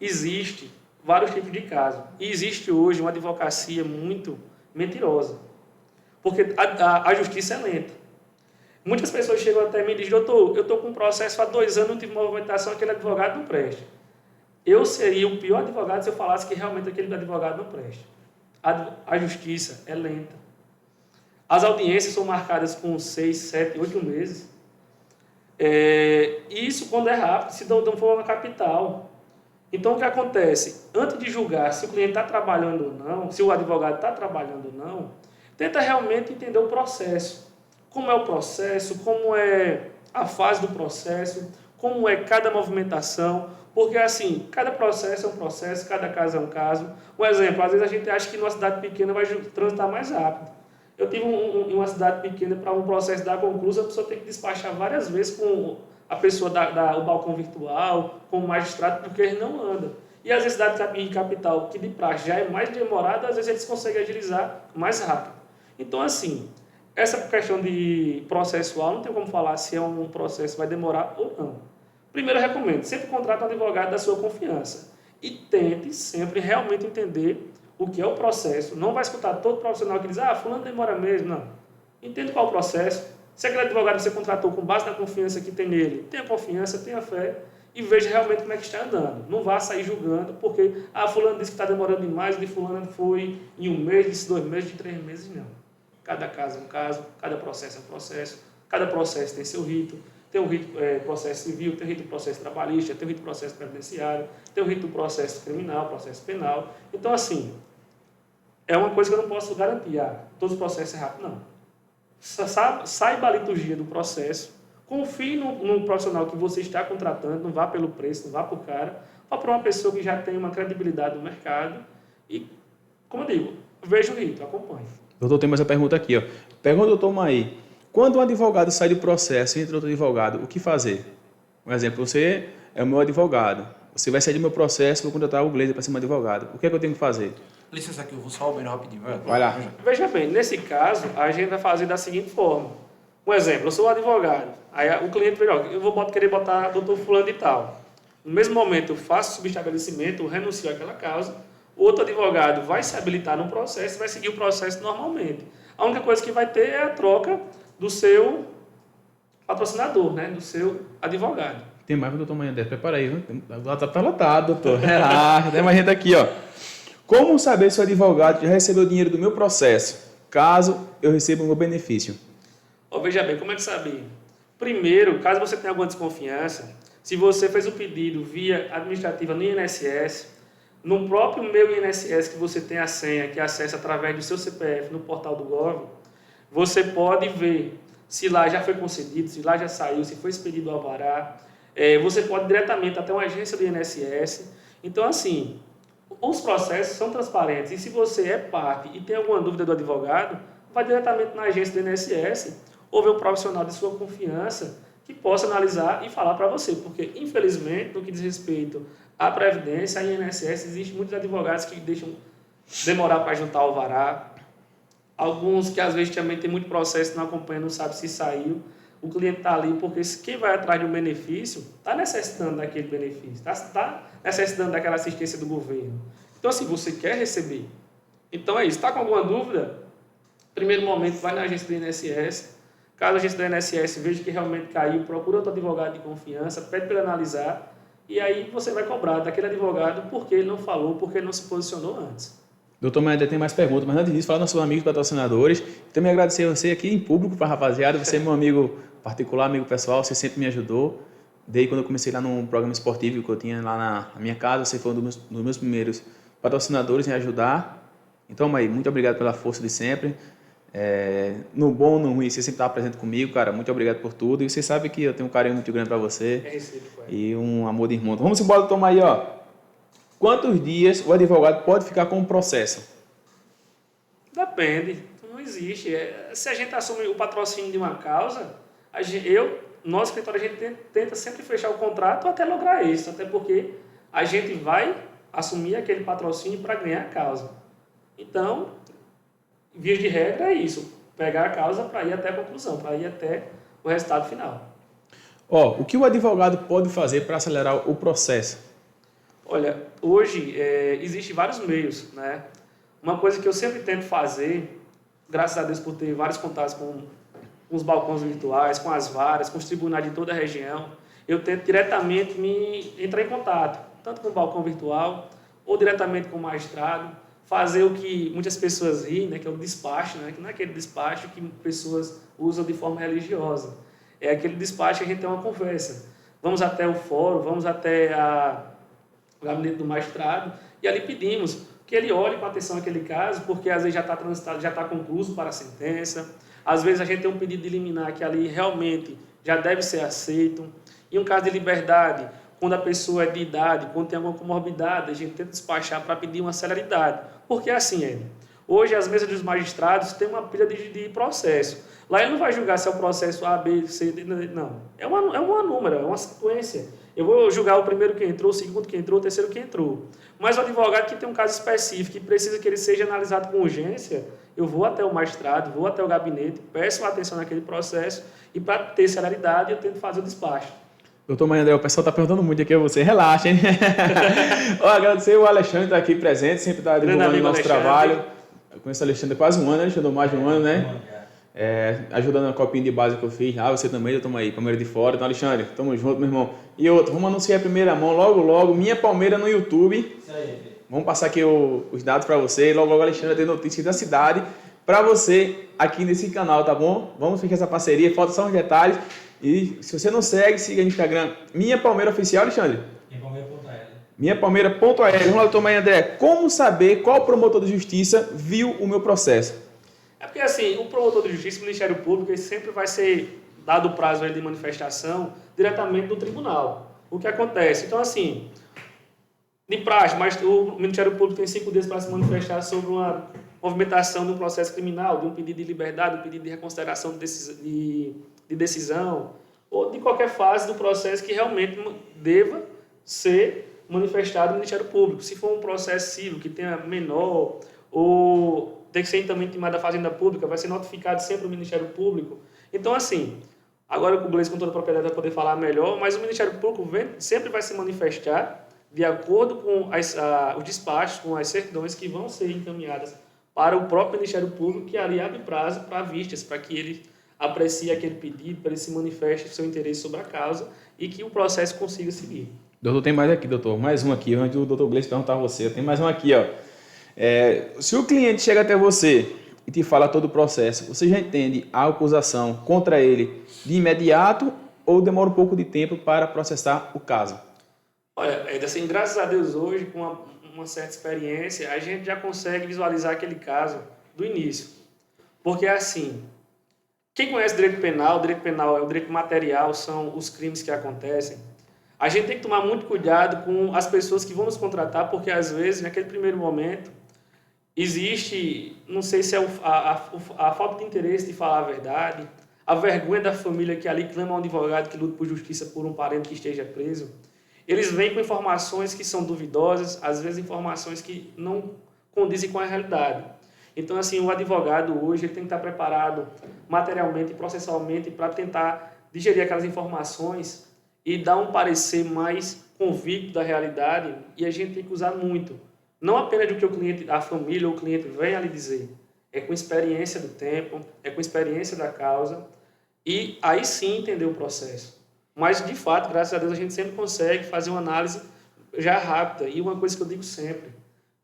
Existe vários tipos de casos e existe hoje uma advocacia muito mentirosa, porque a justiça é lenta. Muitas pessoas chegam até mim e dizem, doutor, eu estou com um processo há 2 anos, não tive movimentação, aquele advogado não presta. Eu seria o pior advogado se eu falasse que realmente aquele advogado não presta. A justiça é lenta. As audiências são marcadas com 6, 7, 8 meses. Isso quando é rápido, se não for uma capital. Então, o que acontece? Antes de julgar se o cliente está trabalhando ou não, se o advogado está trabalhando ou não, tenta realmente entender o processo. Como é o processo, como é a fase do processo, como é cada movimentação. Porque, assim, cada processo é um processo, cada caso é um caso. Um exemplo, às vezes a gente acha que numa cidade pequena vai transitar mais rápido. Eu tive em uma cidade pequena, para um processo dar concluso, a pessoa tem que despachar várias vezes com a pessoa o balcão virtual, com o magistrado, porque ele não anda. E às vezes cidade em capital, que de praxe já é mais demorada, às vezes eles conseguem agilizar mais rápido. Então, assim, essa questão de processual, não tem como falar se é um processo que vai demorar ou não. Primeiro, eu recomendo, sempre contrate um advogado da sua confiança e tente sempre realmente entender o que é o processo. Não vai escutar todo profissional que diz, fulano demora mesmo, não. Entenda qual é o processo. Se aquele advogado você contratou com base na confiança que tem nele, tenha confiança, tenha fé e veja realmente como é que está andando. Não vá sair julgando porque, fulano disse que está demorando demais, de fulano foi em 1 mês, de 2 meses, de 3 meses, não. Cada caso é um caso, cada processo é um processo, cada processo tem seu rito. Tem o rito processo civil, tem o rito processo trabalhista, tem o rito processo previdenciário, tem o rito processo criminal, processo penal. Então, assim, é uma coisa que eu não posso garantir. Todos os processos é rápido, não. Saiba a liturgia do processo, confie no profissional que você está contratando, não vá pelo preço, não vá para o cara, vá para uma pessoa que já tem uma credibilidade no mercado e, como eu digo, veja o rito, acompanhe. Doutor, tem mais uma pergunta aqui, ó. Pergunta ao doutor Maí. Quando um advogado sai do processo e entra outro advogado, o que fazer? Um exemplo, você é o meu advogado. Você vai sair do meu processo, vou contratar o Gleiser para ser meu advogado. O que é que eu tenho que fazer? Licença aqui, eu vou só bem rapidinho. Vai lá. Veja bem, nesse caso, a gente vai fazer da seguinte forma. Um exemplo, eu sou um advogado. Aí o cliente vai, eu vou querer botar doutor fulano e tal. No mesmo momento, eu faço o subestabelecimento, eu renuncio àquela causa, o outro advogado vai se habilitar no processo e vai seguir o processo normalmente. A única coisa que vai ter é a troca do seu patrocinador, né? Do seu advogado. Tem mais, doutor Maí André, prepara aí, viu? Tá lotado, doutor. Relaxa, tem mais gente aqui, ó. Como saber se o advogado já recebeu o dinheiro do meu processo, caso eu receba o meu benefício? Veja bem, como é que saber? Primeiro, caso você tenha alguma desconfiança, Se você fez o pedido via administrativa no INSS, no próprio meu INSS que você tem a senha, que acessa através do seu CPF no portal do Gov, você pode ver se lá já foi concedido, se lá já saiu, se foi expedido o alvará. Você pode ir diretamente até uma agência do INSS. Então, assim, os processos são transparentes. E se você é parte e tem alguma dúvida do advogado, vai diretamente na agência do INSS ou ver um profissional de sua confiança que possa analisar e falar para você. Porque, infelizmente, no que diz respeito à Previdência, a INSS, existem muitos advogados que deixam demorar para juntar o alvará. Alguns que, às vezes, também tem muito processo, não acompanha, não sabe se saiu. O cliente está ali porque quem vai atrás de um benefício está necessitando daquele benefício, está necessitando daquela assistência do governo. Então, assim, você quer receber. Então, é isso. Está com alguma dúvida? Primeiro momento, vai na agência do INSS. Caso a agência do INSS veja que realmente caiu, procura outro advogado de confiança, pede para ele analisar, e aí você vai cobrar daquele advogado porque ele não falou, porque ele não se posicionou antes. Doutor Maia, tem mais perguntas, mas antes disso, falar dos nossos amigos patrocinadores. Também agradecer a você aqui em público para a rapaziada. Você é meu amigo particular, amigo pessoal, você sempre me ajudou. Desde quando eu comecei lá num programa esportivo que eu tinha lá na minha casa, você foi um dos meus primeiros patrocinadores em ajudar. Então, Maia, muito obrigado pela força de sempre. No bom, no ruim, você sempre estava presente comigo, cara. Muito obrigado por tudo. E você sabe que eu tenho um carinho muito grande para você. E um amor de irmão. Vamos embora, doutor Maia, ó. Quantos dias o advogado pode ficar com o processo? Depende, não existe. Se a gente assume o patrocínio de uma causa, nosso escritório, a gente tenta sempre fechar o contrato até lograr isso, até porque a gente vai assumir aquele patrocínio para ganhar a causa. Então, via de regra é isso, pegar a causa para ir até a conclusão, para ir até o resultado final. O que o advogado pode fazer para acelerar o processo? Olha, hoje existem vários meios, né? Uma coisa que eu sempre tento fazer, graças a Deus por ter vários contatos com os balcões virtuais, com as varas, com os tribunais de toda a região, eu tento diretamente entrar em contato, tanto com o balcão virtual ou diretamente com o magistrado, fazer o que muitas pessoas riem, né, que é o despacho, né, que não é aquele despacho que pessoas usam de forma religiosa, é aquele despacho que a gente tem uma conversa. Vamos até o fórum, vamos até o gabinete do magistrado e ali pedimos que ele olhe com atenção aquele caso, porque às vezes já está transitado, já está concluído para a sentença. Às vezes a gente tem um pedido de liminar que ali realmente já deve ser aceito. Em um caso de liberdade, quando a pessoa é de idade, quando tem alguma comorbidade, a gente tenta despachar para pedir uma celeridade. Porque assim, hoje as mesas dos magistrados têm uma pilha de processo. Lá ele não vai julgar se é o processo A, B, C, D, não. É uma número, é uma sequência. Eu vou julgar o primeiro que entrou, o segundo que entrou, o terceiro que entrou. Mas o advogado que tem um caso específico e precisa que ele seja analisado com urgência, eu vou até o magistrado, vou até o gabinete, peço atenção naquele processo e para ter celeridade eu tento fazer o despacho. Doutor Maia André, o pessoal está perguntando muito aqui a você. Relaxa, hein? Agradecer o Alexandre estar aqui presente, sempre está divulgando o nosso trabalho. Eu conheço o Alexandre há quase um ano, Alexandre, mais de um ano, né? Ajudando na copinha de base que eu fiz. Você também, doutor Maia, Palmeiras de Fora. Então, Alexandre, tamo junto, meu irmão. E outro, vamos anunciar a primeira mão, logo, Minha Palmeira no YouTube. Isso aí, filho. Vamos passar aqui os dados para você. Logo, Alexandre tem notícias da cidade para você aqui nesse canal, tá bom? Vamos fechar essa parceria, falta só uns detalhes. E se você não segue, siga no Instagram Minha Palmeira Oficial, Alexandre. Minha Palmeira.l. Vamos lá, doutor Maia André. Como saber qual promotor de justiça viu o meu processo? É porque assim, o promotor de justiça, o Ministério Público, ele sempre vai ser dado o prazo de manifestação diretamente do tribunal. O que acontece? Então, assim, de praxe, mas o Ministério Público tem 5 dias para se manifestar sobre uma movimentação de um processo criminal, de um pedido de liberdade, um pedido de reconsideração de decisão, ou de qualquer fase do processo que realmente deva ser manifestado no Ministério Público. Se for um processo civil que tenha menor, ou tem que ser também intimado da Fazenda Pública, vai ser notificado sempre o Ministério Público. Então, assim, agora o Gleice com toda a propriedade vai poder falar melhor, mas o Ministério Público sempre vai se manifestar de acordo com os despachos, com as certidões que vão ser encaminhadas para o próprio Ministério Público, que ali abre prazo para vistas, para que ele aprecie aquele pedido, para ele se manifeste seu interesse sobre a causa e que o processo consiga seguir. Doutor, tem mais aqui, doutor. Mais um aqui. Antes do doutor Gleice perguntar a você, tem mais um aqui, ó. Se o cliente chega até você e te fala todo o processo, você já entende a acusação contra ele de imediato ou demora um pouco de tempo para processar o caso? Olha, assim, graças a Deus hoje, com uma certa experiência, a gente já consegue visualizar aquele caso do início. Porque assim, quem conhece direito penal é o direito material, são os crimes que acontecem. A gente tem que tomar muito cuidado com as pessoas que vão nos contratar, porque às vezes, naquele primeiro momento, existe, não sei se é a falta de interesse de falar a verdade, a vergonha da família que ali clama um advogado que luta por justiça por um parente que esteja preso. Eles vêm com informações que são duvidosas, às vezes informações que não condizem com a realidade. Então, assim, o advogado hoje ele tem que estar preparado materialmente e processualmente para tentar digerir aquelas informações e dar um parecer mais convicto da realidade, e a gente tem que usar muito. Não apenas do que o cliente, a família ou o cliente vem a lhe dizer, é com experiência do tempo, é com experiência da causa, e aí sim entender o processo. Mas, de fato, graças a Deus, a gente sempre consegue fazer uma análise já rápida. E uma coisa que eu digo sempre,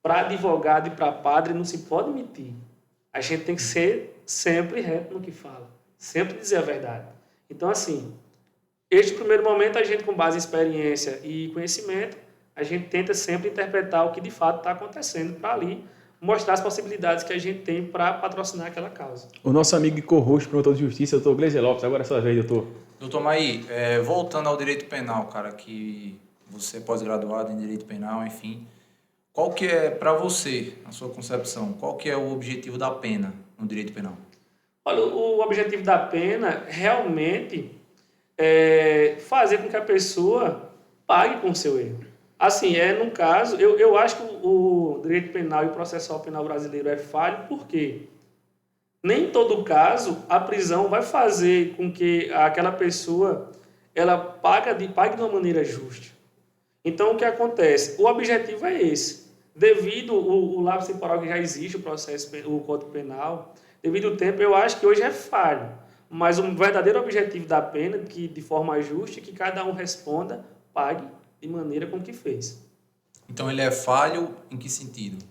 para advogado e para padre não se pode mentir. A gente tem que ser sempre reto no que fala, sempre dizer a verdade. Então, assim, este primeiro momento, a gente, com base em experiência e conhecimento, a gente tenta sempre interpretar o que de fato está acontecendo para ali mostrar as possibilidades que a gente tem para patrocinar aquela causa. O nosso amigo e co-host, promotor de justiça, doutor Gleiser Lopes, agora é a sua vez, doutor. Doutor Maí, voltando ao direito penal, cara, que você é pós-graduado em direito penal, enfim, qual que é, para você, na sua concepção, qual que é o objetivo da pena no direito penal? Olha, o objetivo da pena realmente é fazer com que a pessoa pague com o seu erro. Assim, no caso, eu acho que o direito penal e o processual penal brasileiro é falho, porque nem em todo caso a prisão vai fazer com que aquela pessoa ela pague de uma maneira justa. Então, o que acontece? O objetivo é esse. Devido o lapso temporal que já existe, o Código Penal, devido ao tempo, eu acho que hoje é falho. Mas o verdadeiro objetivo da pena, que de forma justa, que cada um responda, pague de maneira com que fez. Então, ele é falho em que sentido?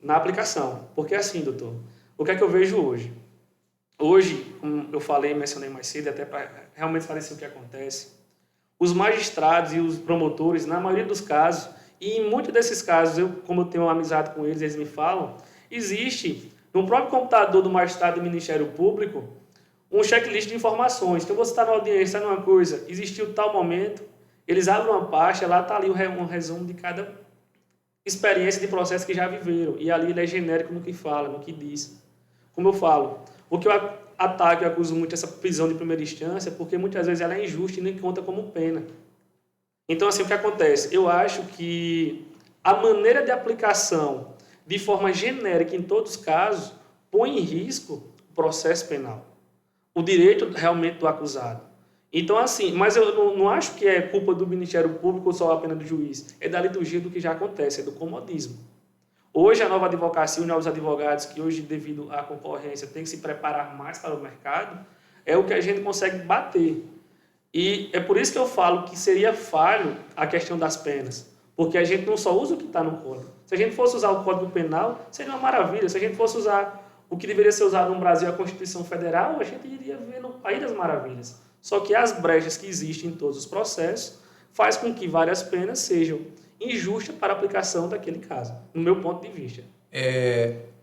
Na aplicação. Porque assim, doutor, o que é que eu vejo hoje? Hoje, como eu mencionei mais cedo, até para realmente esclarecer o que acontece, os magistrados e os promotores, na maioria dos casos, e em muitos desses casos, como eu tenho uma amizade com eles, eles me falam, existe no próprio computador do magistrado do Ministério Público um checklist de informações. Então, você está na audiência, está numa coisa, existiu tal momento, eles abrem uma pasta, lá está ali um resumo de cada experiência de processo que já viveram. E ali ele é genérico no que fala, no que diz. Como eu falo, o que eu ataco e acuso muito essa prisão de primeira instância, porque muitas vezes ela é injusta e nem conta como pena. Então, assim, o que acontece? Eu acho que a maneira de aplicação, de forma genérica em todos os casos, põe em risco o processo penal, o direito realmente do acusado. Então, assim, mas eu não acho que é culpa do Ministério Público ou só apenas do juiz. É da liturgia do que já acontece, é do comodismo. Hoje, a nova advocacia, os novos advogados, que hoje, devido à concorrência, tem que se preparar mais para o mercado, é o que a gente consegue bater. E é por isso que eu falo que seria falho a questão das penas, porque a gente não só usa o que está no Código. Se a gente fosse usar o Código Penal, seria uma maravilha. Se a gente fosse usar o que deveria ser usado no Brasil, a Constituição Federal, a gente iria ver no País das Maravilhas. Só que as brechas que existem em todos os processos faz com que várias penas sejam injustas para a aplicação daquele caso, no meu ponto de vista.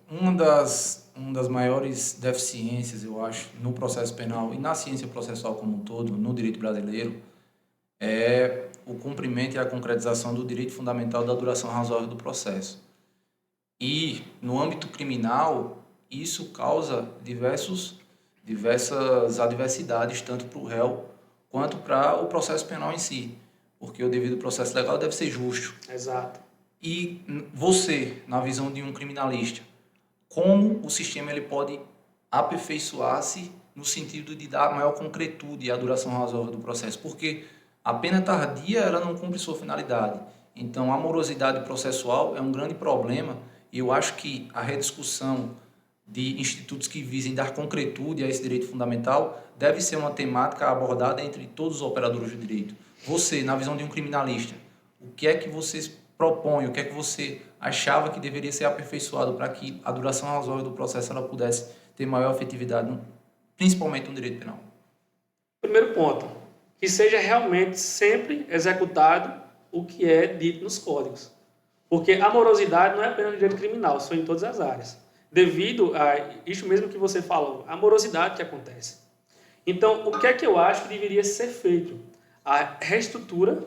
Uma das maiores deficiências, eu acho, no processo penal e na ciência processual como um todo, no direito brasileiro, é o cumprimento e a concretização do direito fundamental da duração razoável do processo. E, no âmbito criminal, isso causa diversas adversidades, tanto para o réu quanto para o processo penal em si, porque o devido processo legal deve ser justo. Exato. E você, na visão de um criminalista, como o sistema ele pode aperfeiçoar-se no sentido de dar maior concretude à duração razoável do processo? Porque a pena tardia ela não cumpre sua finalidade. Então, a morosidade processual é um grande problema e eu acho que a rediscussão de institutos que visem dar concretude a esse direito fundamental deve ser uma temática abordada entre todos os operadores do direito. Você, na visão de um criminalista, o que é que você propõe, o que é que você achava que deveria ser aperfeiçoado para que a duração razoável do processo ela pudesse ter maior efetividade, principalmente no direito penal? Primeiro ponto, que seja realmente sempre executado o que é dito nos códigos. Porque a morosidade não é apenas no direito criminal, são em todas as áreas. Devido a isso mesmo que você falou, a morosidade que acontece. Então, o que é que eu acho que deveria ser feito? A reestrutura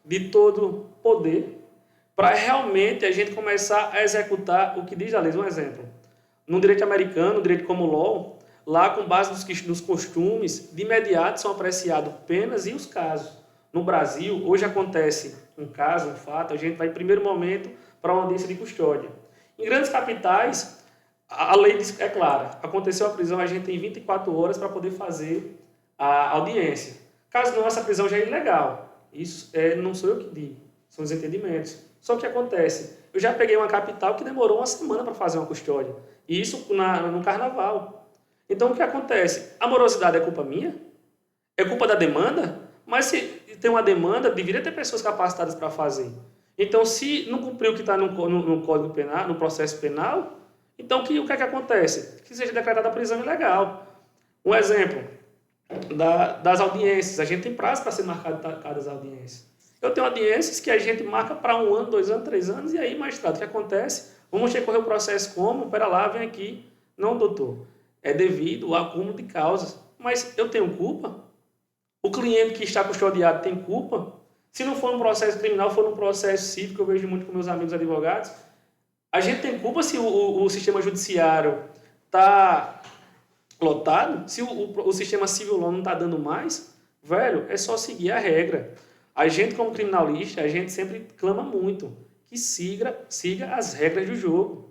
de todo poder para realmente a gente começar a executar o que diz a lei. Um exemplo, no direito americano, no direito common law, lá com base nos costumes, de imediato são apreciados penas e os casos. No Brasil, hoje acontece um caso, um fato, a gente vai em primeiro momento para uma audiência de custódia. Em grandes capitais, a lei é clara, aconteceu a prisão, a gente tem 24 horas para poder fazer a audiência. Caso não, essa prisão já é ilegal. Isso não sou eu que digo, são os entendimentos. Só que o que acontece? Eu já peguei uma capital que demorou uma semana para fazer uma custódia. E isso no carnaval. Então, o que acontece? A morosidade é culpa minha? É culpa da demanda? Mas se tem uma demanda, deveria ter pessoas capacitadas para fazer. Então, se não cumpriu o que está no Código Penal, no processo penal, então o que é que acontece? Que seja decretada a prisão ilegal. Um exemplo das audiências. A gente tem prazo para ser marcado cada audiência. Eu tenho audiências que a gente marca para 1 ano, 2 anos, 3 anos, e aí, magistrado, o que acontece? Vamos recorrer o processo como? Pera lá, vem aqui. Não, doutor. É devido ao acúmulo de causas. Mas eu tenho culpa? O cliente que está custodiado tem culpa? Se não for um processo criminal, for um processo civil, que eu vejo muito com meus amigos advogados, a gente tem culpa se o sistema judiciário está lotado? Se o sistema civil não está dando mais? Velho, é só seguir a regra. A gente, como criminalista, a gente sempre clama muito que siga as regras do jogo.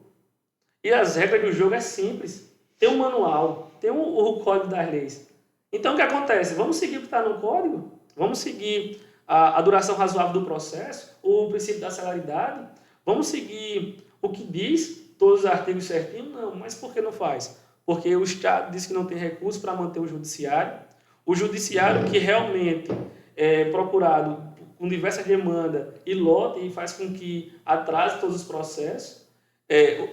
E as regras do jogo é simples. Tem um manual, tem o código das leis. Então, o que acontece? Vamos seguir o que está no código? Vamos seguir a duração razoável do processo? O princípio da celeridade? Vamos seguir o que diz todos os artigos certinho? Não, mas por que não faz? Porque o Estado diz que não tem recurso para manter o judiciário. O judiciário que realmente é procurado com diversas demandas e lota e faz com que atrase todos os processos.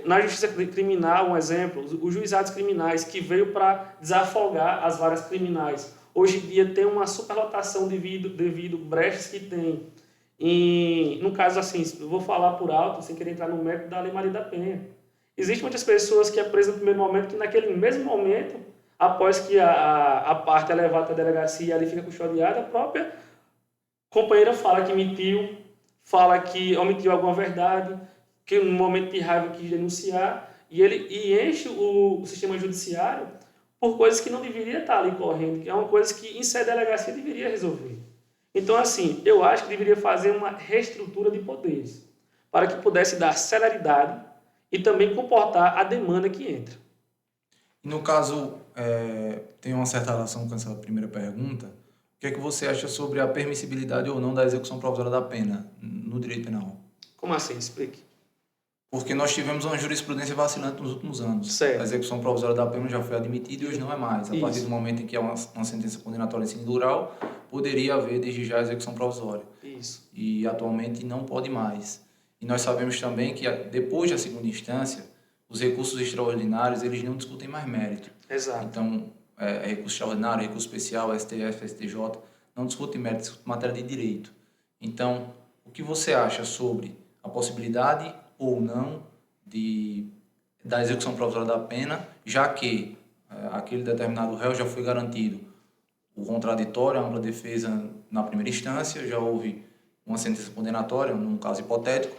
Na justiça criminal, um exemplo, os juizados criminais que veio para desafogar as varas criminais. Hoje em dia tem uma superlotação devido brechas que tem. No caso assim, eu vou falar por alto, sem querer entrar no mérito da Lei Maria da Penha. Existem muitas pessoas que é presa no primeiro momento, que naquele mesmo momento, após que a parte é levada até a delegacia e ali fica custodiada, a própria companheira fala que mentiu, fala que omitiu alguma verdade, que no momento de raiva quis denunciar, e enche o sistema judiciário por coisas que não deveria estar ali correndo, que é uma coisa que em sede delegacia deveria resolver. Então, assim, eu acho que deveria fazer uma reestrutura de poderes, para que pudesse dar celeridade e também comportar a demanda que entra. No caso, tem uma certa relação com essa primeira pergunta. O que é que você acha sobre a permissibilidade ou não da execução provisória da pena no direito penal? Como assim? Explique. Porque nós tivemos uma jurisprudência vacilante nos últimos anos. Certo. A execução provisória da pena já foi admitida e hoje não é mais. A partir Isso. do momento em que há uma sentença condenatória em sentido rural, poderia haver desde já a execução provisória. Isso. E atualmente não pode mais. E nós sabemos também que depois da segunda instância, os recursos extraordinários eles não discutem mais mérito. Exato. Então, recurso extraordinário, recurso especial, STF, STJ, não discutem mérito, discutem matéria de direito. Então, o que você acha sobre a possibilidade ou não da execução provisória da pena, já que aquele determinado réu já foi garantido o contraditório, a ampla defesa na primeira instância, já houve uma sentença condenatória, num caso hipotético,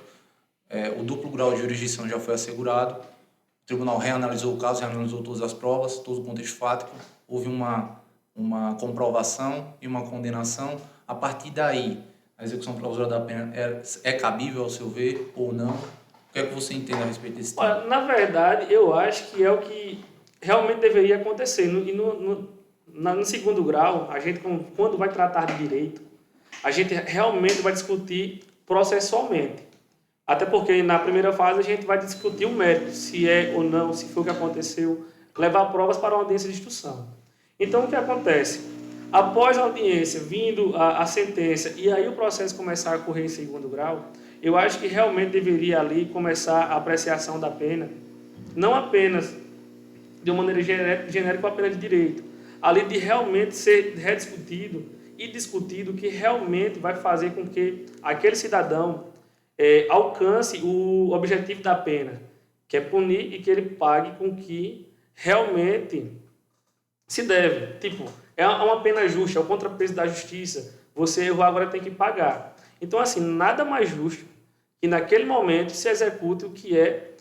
o duplo grau de jurisdição já foi assegurado, o tribunal reanalisou o caso, reanalisou todas as provas, todo o contexto fático, houve uma comprovação e uma condenação. A partir daí, a execução provisória da pena é cabível, ao seu ver, ou não? O que é que você entende a respeito desse tema? Na verdade, eu acho que é o que realmente deveria acontecer. No segundo grau, a gente, quando vai tratar de direito, a gente realmente vai discutir processualmente. Até porque na primeira fase a gente vai discutir o mérito, se é ou não, se foi o que aconteceu, levar provas para uma audiência de instrução. Então, o que acontece? Após a audiência, vindo a sentença, e aí o processo começar a correr em segundo grau, eu acho que realmente deveria ali começar a apreciação da pena, não apenas de uma maneira genérica com a pena de direito, ali de realmente ser rediscutido e discutido que realmente vai fazer com que aquele cidadão alcance o objetivo da pena, que é punir e que ele pague com que realmente se deve. Tipo, é uma pena justa, é o contrapeso da justiça. Você errou, agora tem que pagar. Então, assim, nada mais justo que naquele momento se execute o que é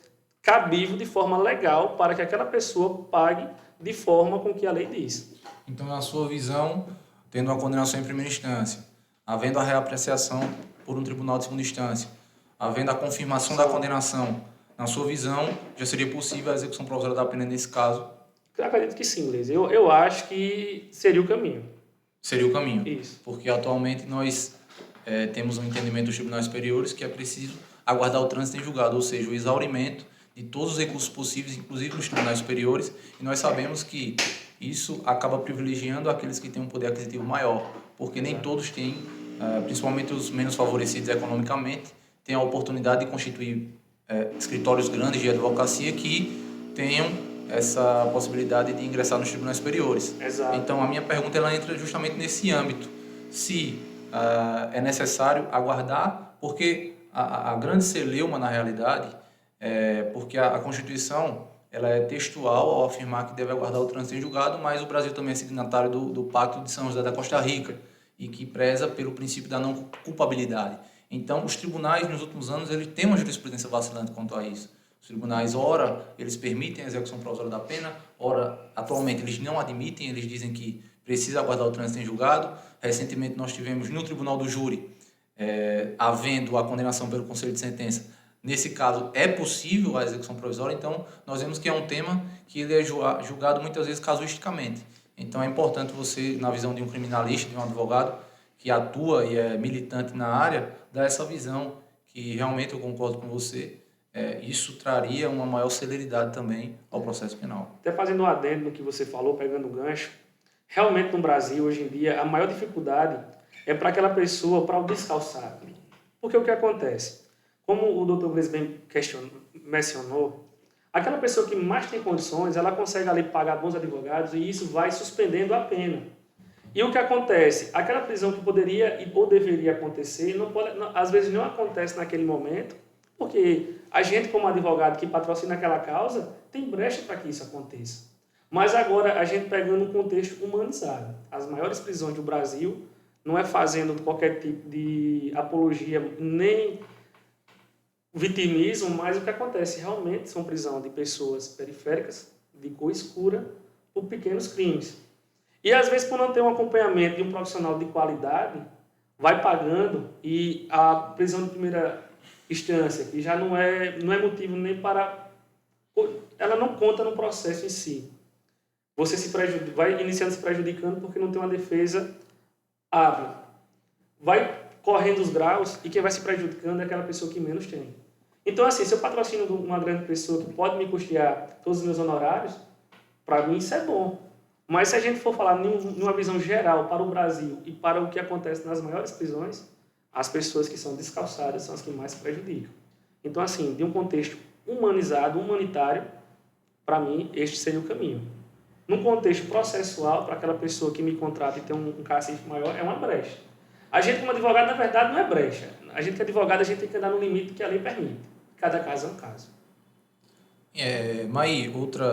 cabível de forma legal para que aquela pessoa pague de forma com que a lei diz. Então, na sua visão, tendo uma condenação em primeira instância, havendo a reapreciação por um tribunal de segunda instância, havendo a confirmação da condenação, na sua visão, já seria possível a execução provisória da pena nesse caso? Eu acredito que sim, Liz. Eu acho que seria o caminho. Seria o caminho. Isso. Porque atualmente nós temos um entendimento dos tribunais superiores que é preciso aguardar o trânsito em julgado, ou seja, o exaurimento de todos os recursos possíveis, inclusive nos tribunais superiores, e nós sabemos que isso acaba privilegiando aqueles que têm um poder aquisitivo maior, porque nem todos têm, principalmente os menos favorecidos economicamente, têm a oportunidade de constituir escritórios grandes de advocacia que tenham essa possibilidade de ingressar nos tribunais superiores. Exato. Então, a minha pergunta ela entra justamente nesse âmbito. Se é necessário aguardar, porque a grande celeuma, na realidade, porque a Constituição ela é textual ao afirmar que deve aguardar o trânsito em julgado, mas o Brasil também é signatário do Pacto de São José da Costa Rica e que preza pelo princípio da não culpabilidade. Então, os tribunais, nos últimos anos, eles têm uma jurisprudência vacilante quanto a isso. Os tribunais, ora, eles permitem a execução provisória da pena, ora, atualmente, eles não admitem, eles dizem que precisa aguardar o trânsito em julgado. Recentemente, nós tivemos no Tribunal do Júri, havendo a condenação pelo Conselho de Sentença. Nesse caso, é possível a execução provisória, então, nós vemos que é um tema que ele é julgado muitas vezes casuisticamente. Então, é importante você, na visão de um criminalista, de um advogado, que atua e é militante na área, dar essa visão, que realmente eu concordo com você, isso traria uma maior celeridade também ao processo penal. Até fazendo um adendo no que você falou, pegando o gancho, realmente no Brasil, hoje em dia, a maior dificuldade é para aquela pessoa, para o descalçado. Porque o que acontece? Como o Dr. Gleisi bem mencionou, aquela pessoa que mais tem condições, ela consegue ali pagar bons advogados e isso vai suspendendo a pena. E o que acontece? Aquela prisão que poderia ou deveria acontecer, às vezes não acontece naquele momento, porque a gente, como advogado que patrocina aquela causa, tem brecha para que isso aconteça. Mas agora, a gente pegando um contexto humanizado. As maiores prisões do Brasil não é fazendo qualquer tipo de apologia, nem vitimismo, mas o que acontece realmente são prisões de pessoas periféricas, de cor escura, por pequenos crimes. E às vezes, por não ter um acompanhamento de um profissional de qualidade, vai pagando e a prisão de primeira instância, que já não é motivo nem para... Ela não conta no processo em si. Você vai iniciando se prejudicando porque não tem uma defesa hábil. Vai correndo os graus e quem vai se prejudicando é aquela pessoa que menos tem. Então, assim, se eu patrocino uma grande pessoa que pode me custear todos os meus honorários, para mim isso é bom. Mas se a gente for falar numa visão geral para o Brasil e para o que acontece nas maiores prisões, as pessoas que são descalçadas são as que mais se prejudicam. Então, assim, de um contexto humanizado, humanitário, para mim, este seria o caminho. Num contexto processual, para aquela pessoa que me contrata e tem um cacife maior, é uma brecha. A gente, como advogado, na verdade, não é brecha. A gente que é advogado, a gente tem que andar no limite que a lei permite. Cada caso é um caso.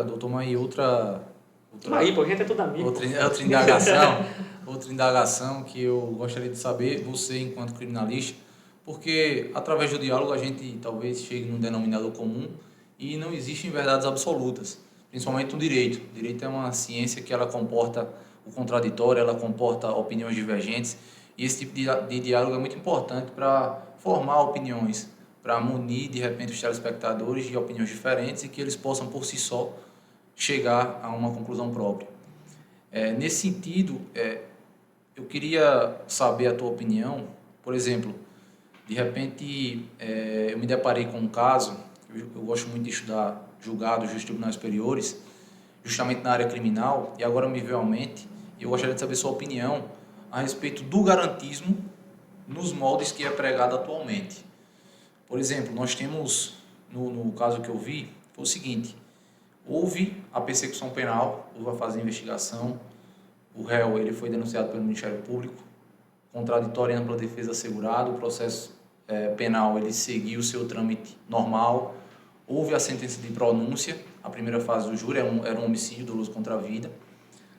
Doutor Maí, outra... Maí, pô, a gente é tudo amigo. Outra indagação que eu gostaria de saber, você enquanto criminalista, porque através do diálogo a gente talvez chegue num denominador comum e não existem verdades absolutas, principalmente no direito. O direito é uma ciência que ela comporta o contraditório, ela comporta opiniões divergentes e esse tipo de diálogo é muito importante para formar opiniões, para munir de repente os telespectadores de opiniões diferentes e que eles possam por si só chegar a uma conclusão própria. Nesse sentido, eu queria saber a tua opinião. Por exemplo, de repente eu me deparei com um caso, eu gosto muito de estudar julgados dos tribunais superiores, justamente na área criminal, e agora me veio à mente, e eu gostaria de saber sua opinião a respeito do garantismo nos moldes que é pregado atualmente. Por exemplo, nós temos, no caso que eu vi, foi o seguinte: houve a persecução penal, houve a fase de investigação, o réu ele foi denunciado pelo Ministério Público, contraditória e ampla defesa assegurada, o processo penal ele seguiu o seu trâmite normal, houve a sentença de pronúncia, a primeira fase do júri era um homicídio doloso contra a vida.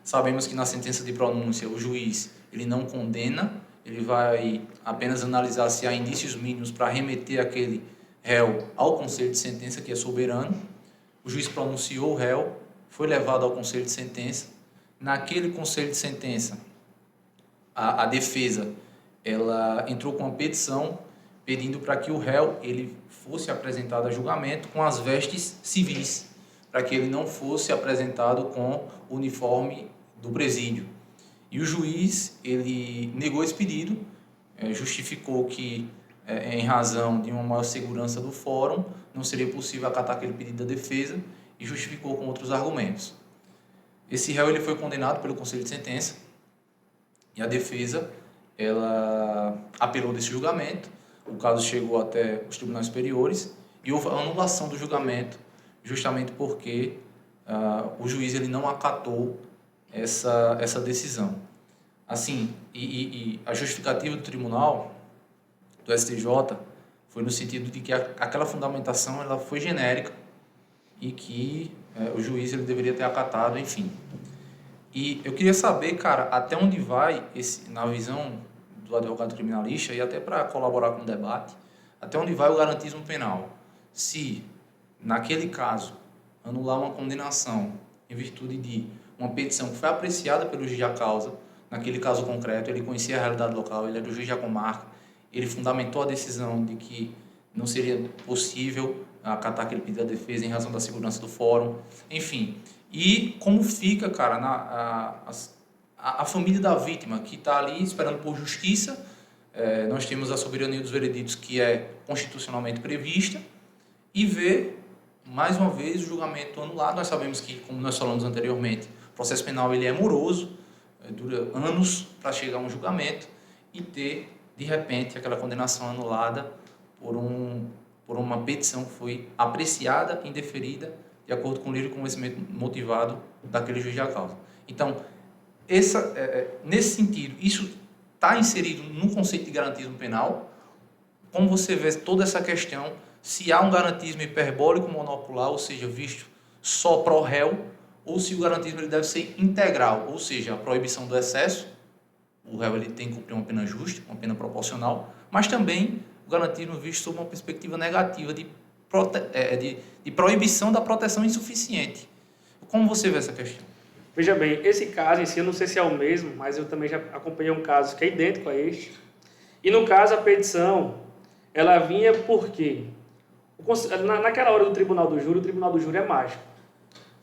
Sabemos que na sentença de pronúncia o juiz ele não condena, ele vai apenas analisar se há indícios mínimos para remeter aquele réu ao conselho de sentença, que é soberano. O juiz pronunciou o réu, foi levado ao conselho de sentença. Naquele conselho de sentença, a defesa ela entrou com uma petição pedindo para que o réu ele fosse apresentado a julgamento com as vestes civis, para que ele não fosse apresentado com o uniforme do presídio. E o juiz ele negou esse pedido, justificou que, em razão de uma maior segurança do fórum, não seria possível acatar aquele pedido da defesa e justificou com outros argumentos. Esse réu ele foi condenado pelo conselho de sentença e a defesa ela apelou desse julgamento. O caso chegou até os tribunais superiores e houve a anulação do julgamento, justamente porque o juiz ele não acatou essa decisão. Assim, e a justificativa do tribunal, do STJ, foi no sentido de que aquela fundamentação ela foi genérica e que o juiz ele deveria ter acatado, enfim. E eu queria saber, cara, até onde vai, na visão do advogado criminalista, e até para colaborar com o debate, até onde vai o garantismo penal. Se, naquele caso, anular uma condenação em virtude de uma petição que foi apreciada pelo juiz da causa, naquele caso concreto, ele conhecia a realidade local, ele era o juiz da comarca, ele fundamentou a decisão de que não seria possível acatar aquele pedido da defesa em razão da segurança do fórum, enfim. E como fica, cara, a família da vítima, que está ali esperando por justiça. Nós temos a soberania dos vereditos, que é constitucionalmente prevista, e vê, mais uma vez, o julgamento anulado. Nós sabemos que, como nós falamos anteriormente, o processo penal ele é moroso, dura anos para chegar a um julgamento e ter, de repente, aquela condenação anulada por uma petição que foi apreciada, indeferida, de acordo com o livre convencimento motivado daquele juiz da causa. Então, nesse sentido, isso está inserido no conceito de garantismo penal. Como você vê toda essa questão, se há um garantismo hiperbólico monocular, ou seja, visto só pro réu, ou se o garantismo ele deve ser integral, ou seja, a proibição do excesso, o réu ele tem que cumprir uma pena justa, uma pena proporcional, mas também o garantismo visto sob uma perspectiva negativa de proibição da proteção insuficiente. Como você vê essa questão? Veja bem, esse caso em si, eu não sei se é o mesmo, mas eu também já acompanhei um caso que é idêntico a este. E no caso, a petição, ela vinha porque, naquela hora do tribunal do júri, o tribunal do júri é mágico.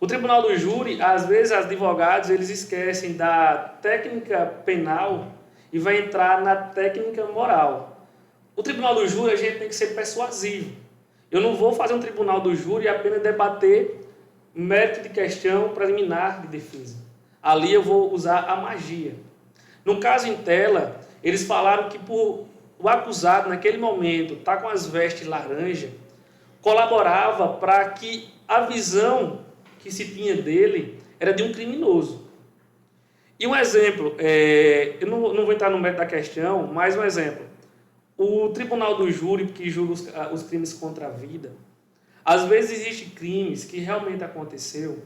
O tribunal do júri, às vezes, os advogados, eles esquecem da técnica penal e vai entrar na técnica moral. O tribunal do júri, a gente tem que ser persuasivo. Eu não vou fazer um tribunal do júri e apenas debater mérito de questão preliminar de defesa. Ali eu vou usar a magia. No caso em tela, eles falaram que o acusado, naquele momento, tá com as vestes laranja, colaborava para que a visão que se tinha dele era de um criminoso. E um exemplo, eu não vou entrar no mérito da questão, mas um exemplo. O tribunal do júri, que julga os crimes contra a vida, às vezes existem crimes que realmente aconteceu,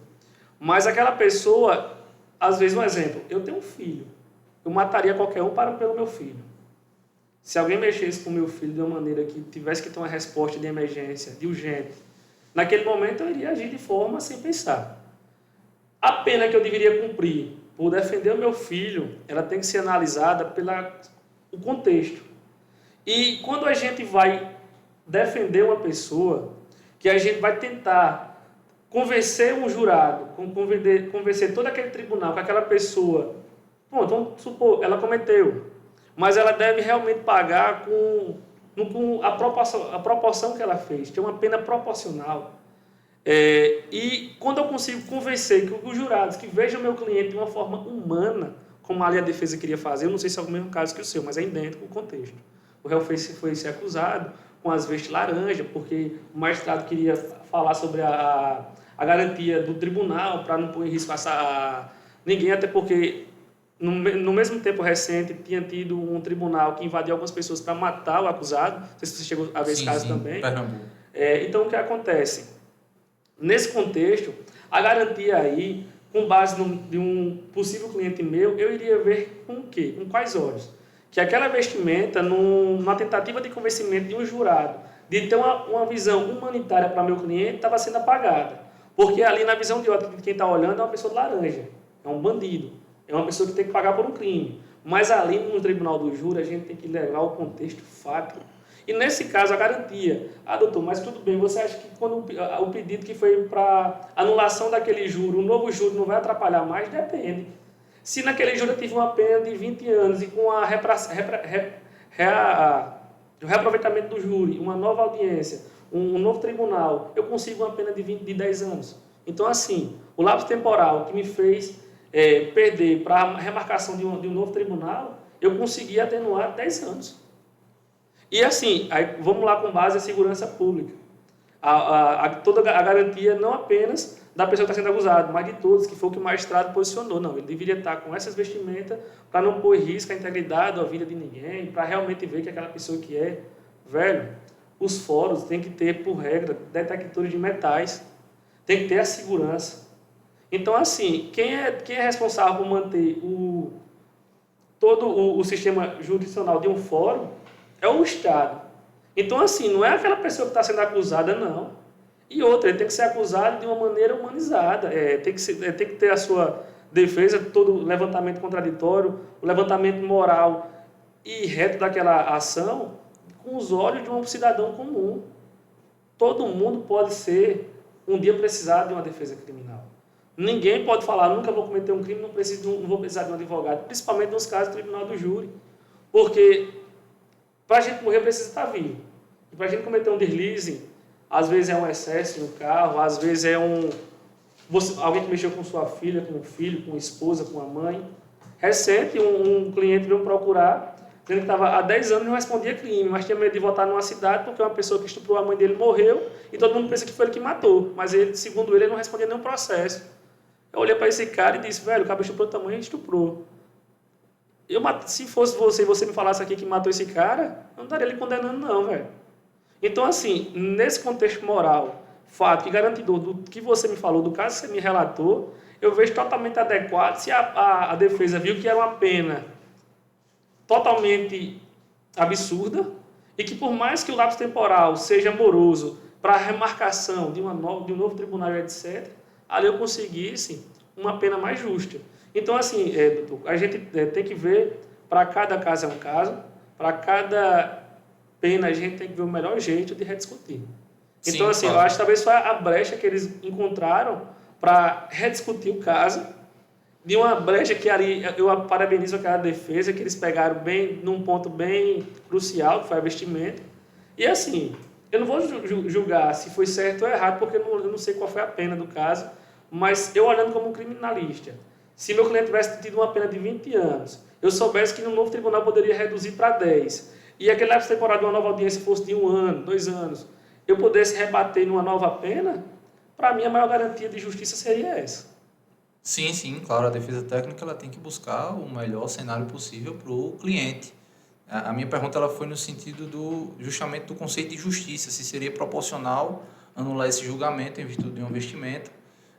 mas aquela pessoa, às vezes, um exemplo, eu tenho um filho, eu mataria qualquer um pelo meu filho. Se alguém mexesse com o meu filho de uma maneira que tivesse que ter uma resposta de emergência, de urgente, naquele momento eu iria agir de forma sem pensar. A pena que eu deveria cumprir por defender o meu filho, ela tem que ser analisada pelo contexto. E quando a gente vai defender uma pessoa, que a gente vai tentar convencer um jurado, convencer todo aquele tribunal que aquela pessoa, pronto, vamos supor, ela cometeu, mas ela deve realmente pagar com a proporção que ela fez, ter uma pena proporcional. E quando eu consigo convencer que os jurados que vejam o meu cliente de uma forma humana, como ali a defesa queria fazer, eu não sei se é o mesmo caso que o seu, mas é idêntico o contexto. O réu foi ser acusado com as vestes laranja, porque o magistrado queria falar sobre a garantia do tribunal para não pôr em risco ninguém, até porque no mesmo tempo recente, tinha tido um tribunal que invadiu algumas pessoas para matar o acusado. Não sei se você chegou a ver esse caso também. Pernambuco. Então, o que acontece? Nesse contexto, a garantia aí, com base de um possível cliente meu, eu iria ver com o quê? Com quais olhos? Que aquela vestimenta, numa tentativa de convencimento de um jurado, de ter uma visão humanitária para meu cliente, estava sendo apagada. Porque ali, na visão de ótica de quem está olhando, é uma pessoa de laranja, é um bandido, é uma pessoa que tem que pagar por um crime. Mas ali, no tribunal do júri, a gente tem que levar o contexto fático. E nesse caso, a garantia. Doutor, mas tudo bem, você acha que quando o pedido que foi para anulação daquele júri, o novo júri não vai atrapalhar mais? Depende. Se naquele júri eu tive uma pena de 20 anos e com o reaproveitamento do júri, uma nova audiência, um novo tribunal, eu consigo uma pena de 10 anos. Então, assim, o lapso temporal que me fez perder para a remarcação de um novo tribunal, eu consegui atenuar 10 anos. E assim, aí vamos lá com base em segurança pública. Toda a garantia não apenas da pessoa que está sendo acusada, mas de todos, que foi o que o magistrado posicionou. Não, ele deveria estar com essas vestimentas para não pôr em risco a integridade ou a vida de ninguém, para realmente ver que aquela pessoa que é velho. Os fóruns têm que ter, por regra, detectores de metais, tem que ter a segurança. Então, assim, quem é responsável por manter todo o sistema jurisdicional de um fórum é o Estado. Então, assim, não é aquela pessoa que está sendo acusada, não. E outra, ele tem que ser acusado de uma maneira humanizada. Tem que ter a sua defesa, todo o levantamento contraditório, o levantamento moral e reto daquela ação com os olhos de um cidadão comum. Todo mundo pode um dia precisar de uma defesa criminal. Ninguém pode falar, nunca vou cometer um crime, não vou precisar de um advogado, principalmente nos casos do tribunal do júri. Porque para a gente morrer precisa estar vivo. E para a gente cometer um deslize, às vezes é um excesso no carro, às vezes é alguém que mexeu com sua filha, com o filho, com a esposa, com a mãe. Recente, um cliente veio procurar, dizendo que estava há 10 anos e não respondia crime, mas tinha medo de voltar numa cidade porque uma pessoa que estuprou a mãe dele morreu e todo mundo pensa que foi ele que matou. Mas ele, segundo ele não respondia nenhum processo. Eu olhei para esse cara e disse, velho, o cara estuprou tua mãe e estuprou. Se fosse você e você me falasse aqui que matou esse cara, eu não estaria lhe condenando não, velho. Então, assim, nesse contexto moral, fato e garantidor do que você me falou, do caso que você me relatou, eu vejo totalmente adequado se a defesa viu que era uma pena totalmente absurda e que por mais que o lapso temporal seja moroso para a remarcação de um novo tribunal, etc., ali eu conseguisse uma pena mais justa. Então, assim, doutor, a gente tem que ver, para cada caso é um caso, para cada pena a gente tem que ver o melhor jeito de rediscutir. Então, assim, claro. Eu acho que talvez foi a brecha que eles encontraram para rediscutir o caso, de uma brecha que ali, eu parabenizo aquela defesa, que eles pegaram num ponto bem crucial, que foi a vestimenta. E, assim, eu não vou julgar se foi certo ou errado, porque eu não sei qual foi a pena do caso, mas eu olhando como um criminalista, se meu cliente tivesse tido uma pena de 20 anos, eu soubesse que no novo tribunal poderia reduzir para 10, e aquele lapso temporal de uma nova audiência fosse de 1 ano, 2 anos, eu pudesse rebater numa nova pena, para mim a maior garantia de justiça seria essa. Sim, claro, a defesa técnica ela tem que buscar o melhor cenário possível para o cliente. A minha pergunta ela foi no sentido justamente do conceito de justiça, se seria proporcional anular esse julgamento em virtude de um investimento,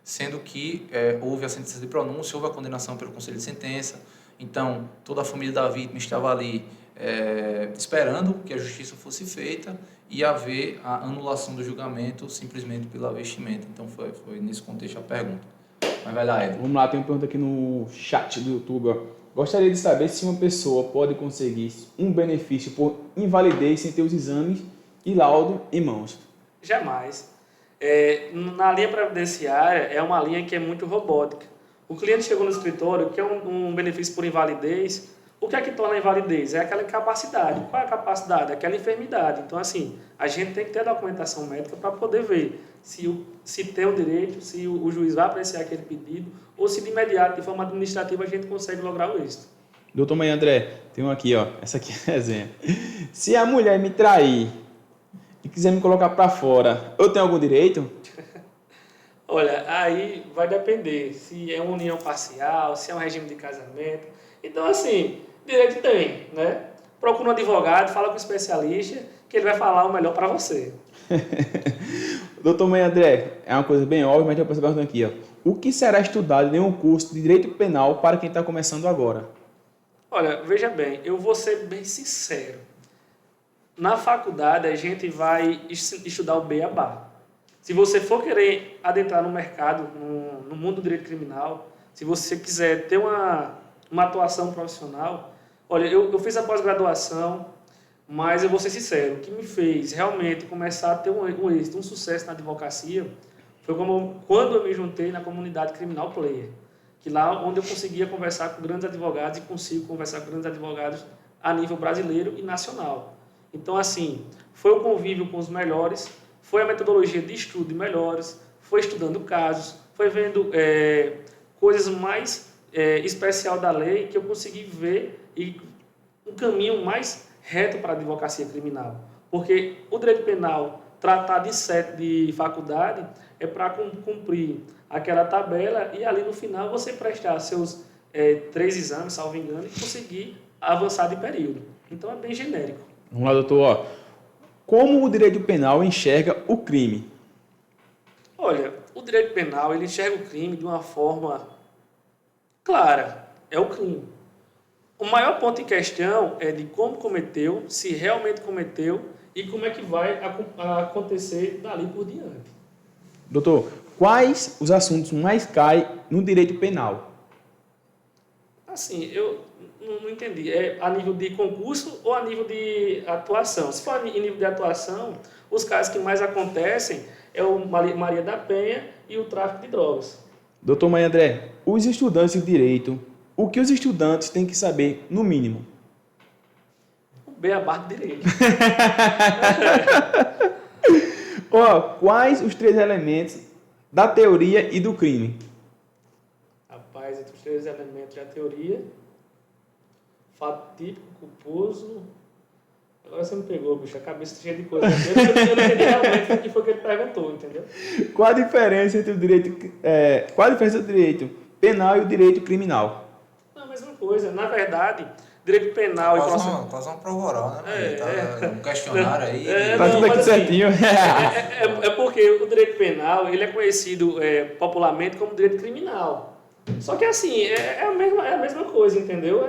sendo que houve a sentença de pronúncia, houve a condenação pelo conselho de sentença, então toda a família da vítima estava ali esperando que a justiça fosse feita e haver a anulação do julgamento simplesmente pela vestimenta. Então foi nesse contexto a pergunta. Mas vai lá, Ed. Vamos lá, tem uma pergunta aqui no chat do YouTube. Ó. Gostaria de saber se uma pessoa pode conseguir um benefício por invalidez sem ter os exames e laudo em mãos. Jamais. Na linha previdenciária é uma linha que é muito robótica. O cliente chegou no escritório, quer um benefício por invalidez. O que é que torna a invalidez? É aquela incapacidade. Qual é a capacidade? Aquela enfermidade. Então, assim, a gente tem que ter a documentação médica para poder ver se tem o direito, se o juiz vai apreciar aquele pedido, ou se de imediato, de forma administrativa, a gente consegue lograr o êxito. Doutor Mãe André, tem um aqui, ó. Essa aqui é a resenha. Se a mulher me trair e quiser me colocar para fora, eu tenho algum direito? Olha, aí vai depender se é uma união parcial, se é um regime de casamento. Então, assim, direito tem, né? Procura um advogado, fala com um especialista, que ele vai falar o melhor para você. Doutor Mãe André, é uma coisa bem óbvia, mas eu estou perguntando aqui, ó. O que será estudado em um curso de Direito Penal para quem está começando agora? Olha, veja bem, eu vou ser bem sincero. Na faculdade, a gente vai estudar o beabá. Se você for querer adentrar no mercado, no mundo do direito criminal, se você quiser ter uma atuação profissional, olha, eu fiz a pós-graduação, mas eu vou ser sincero, o que me fez realmente começar a ter um êxito, um sucesso na advocacia, foi quando eu me juntei na comunidade criminal player, que lá onde eu conseguia conversar com grandes advogados e consigo conversar com grandes advogados a nível brasileiro e nacional. Então, assim, foi o convívio com os melhores, foi a metodologia de estudo de melhores, foi estudando casos, foi vendo coisas mais especial da lei que eu consegui ver e um caminho mais reto para a advocacia criminal. Porque o direito penal, tratar de faculdade, é para cumprir aquela tabela e ali no final você prestar seus 3 exames, salvo engano, e conseguir avançar de período. Então é bem genérico. Vamos lá, doutor. Ó. Como o direito penal enxerga o crime? Olha, o direito penal ele enxerga o crime de uma forma clara. É o crime. O maior ponto em questão é de como cometeu, se realmente cometeu e como é que vai acontecer dali por diante. Doutor, quais os assuntos mais caem no direito penal? Assim, eu não entendi. É a nível de concurso ou a nível de atuação? Se for em nível de atuação, os casos que mais acontecem é o Maria da Penha e o tráfico de drogas. Doutor Mãe André, os estudantes de direito, o que os estudantes têm que saber, no mínimo? O beabá do direito. Ó, quais os 3 elementos da teoria e do crime? Rapaz, entre os 3 elementos da teoria, fato típico, culposo. Agora você me pegou, bicho, a cabeça cheia de coisa. Eu não entendi realmente o que foi que ele perguntou, entendeu? Qual a diferença entre o direito, qual a diferença do direito penal e o direito criminal? Não, a mesma coisa. Na verdade, direito penal e processo... Quase uma prova oral, né? Um questionário aí. Tá tudo aqui assim, certinho. É porque o direito penal ele é conhecido popularmente como direito criminal. Só que assim, é a mesma coisa, entendeu?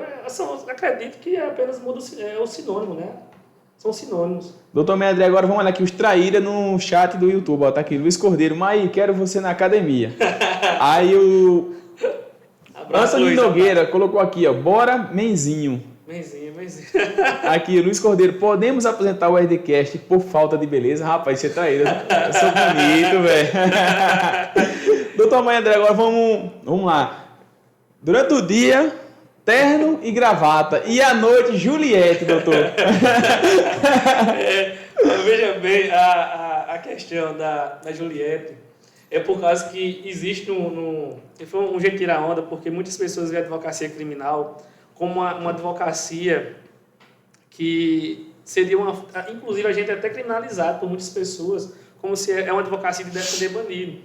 Acredito que apenas muda o sinônimo, né? São sinônimos. Doutor Mãe André, agora vamos olhar aqui os traíra no chat do YouTube. Ó, tá aqui, Luiz Cordeiro. Maí, quero você na academia. Aí o Antônio Nogueira colocou aqui, ó, bora Menzinho. Menzinho. Aqui, Luiz Cordeiro, podemos apresentar o RDcast por falta de beleza? Rapaz, você é traíra. Eu sou bonito, velho. Doutor Mãe André, agora vamos lá. Durante o dia, terno e gravata. E à noite, Juliette, doutor. Veja bem, a questão da Juliette é por causa que existe foi um jeito de tirar onda, porque muitas pessoas veem a advocacia criminal como uma advocacia que seria inclusive a gente é até criminalizado por muitas pessoas, como se é uma advocacia de defender bandido.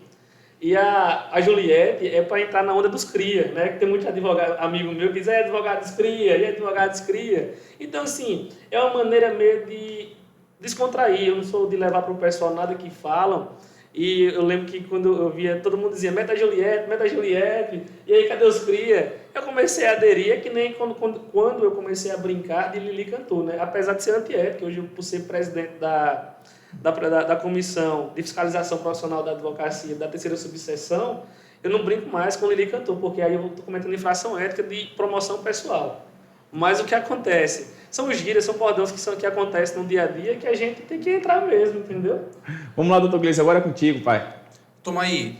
E a Juliette é para entrar na onda dos cria, né? Que tem muito advogado, amigo meu que diz, advogado dos cria, e advogado dos cria. Então, assim, é uma maneira meio de descontrair. Eu não sou de levar para o pessoal nada que falam. E eu lembro que quando eu via, todo mundo dizia, meta a Juliette, e aí cadê os cria? Eu comecei a aderir, que nem quando eu comecei a brincar de Lili Cantor, né? Apesar de ser antiético, hoje por ser presidente da Comissão de Fiscalização Profissional da Advocacia da 3ª Subseção, eu não brinco mais com Lili Cantor, porque aí eu estou cometendo infração ética de promoção pessoal. Mas o que acontece? São gírias, são bordões que acontecem no dia a dia que a gente tem que entrar mesmo, entendeu? Vamos lá, doutor Gleice, agora é contigo, pai. Toma aí,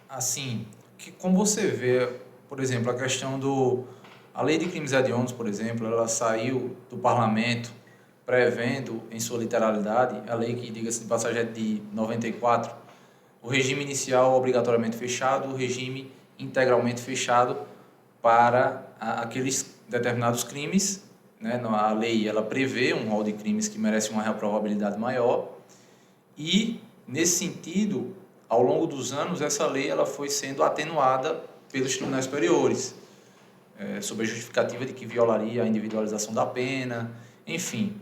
assim, como você vê, por exemplo, a questão a lei de crimes hediondos, por exemplo, ela saiu do parlamento prevendo em sua literalidade, a lei que, diga-se de passagem, é de 94, o regime inicial obrigatoriamente fechado, o regime integralmente fechado para aqueles determinados crimes, né? A lei ela prevê um rol de crimes que merecem uma reprovabilidade maior e, nesse sentido, ao longo dos anos, essa lei ela foi sendo atenuada pelos tribunais superiores. sob a justificativa de que violaria a individualização da pena, enfim.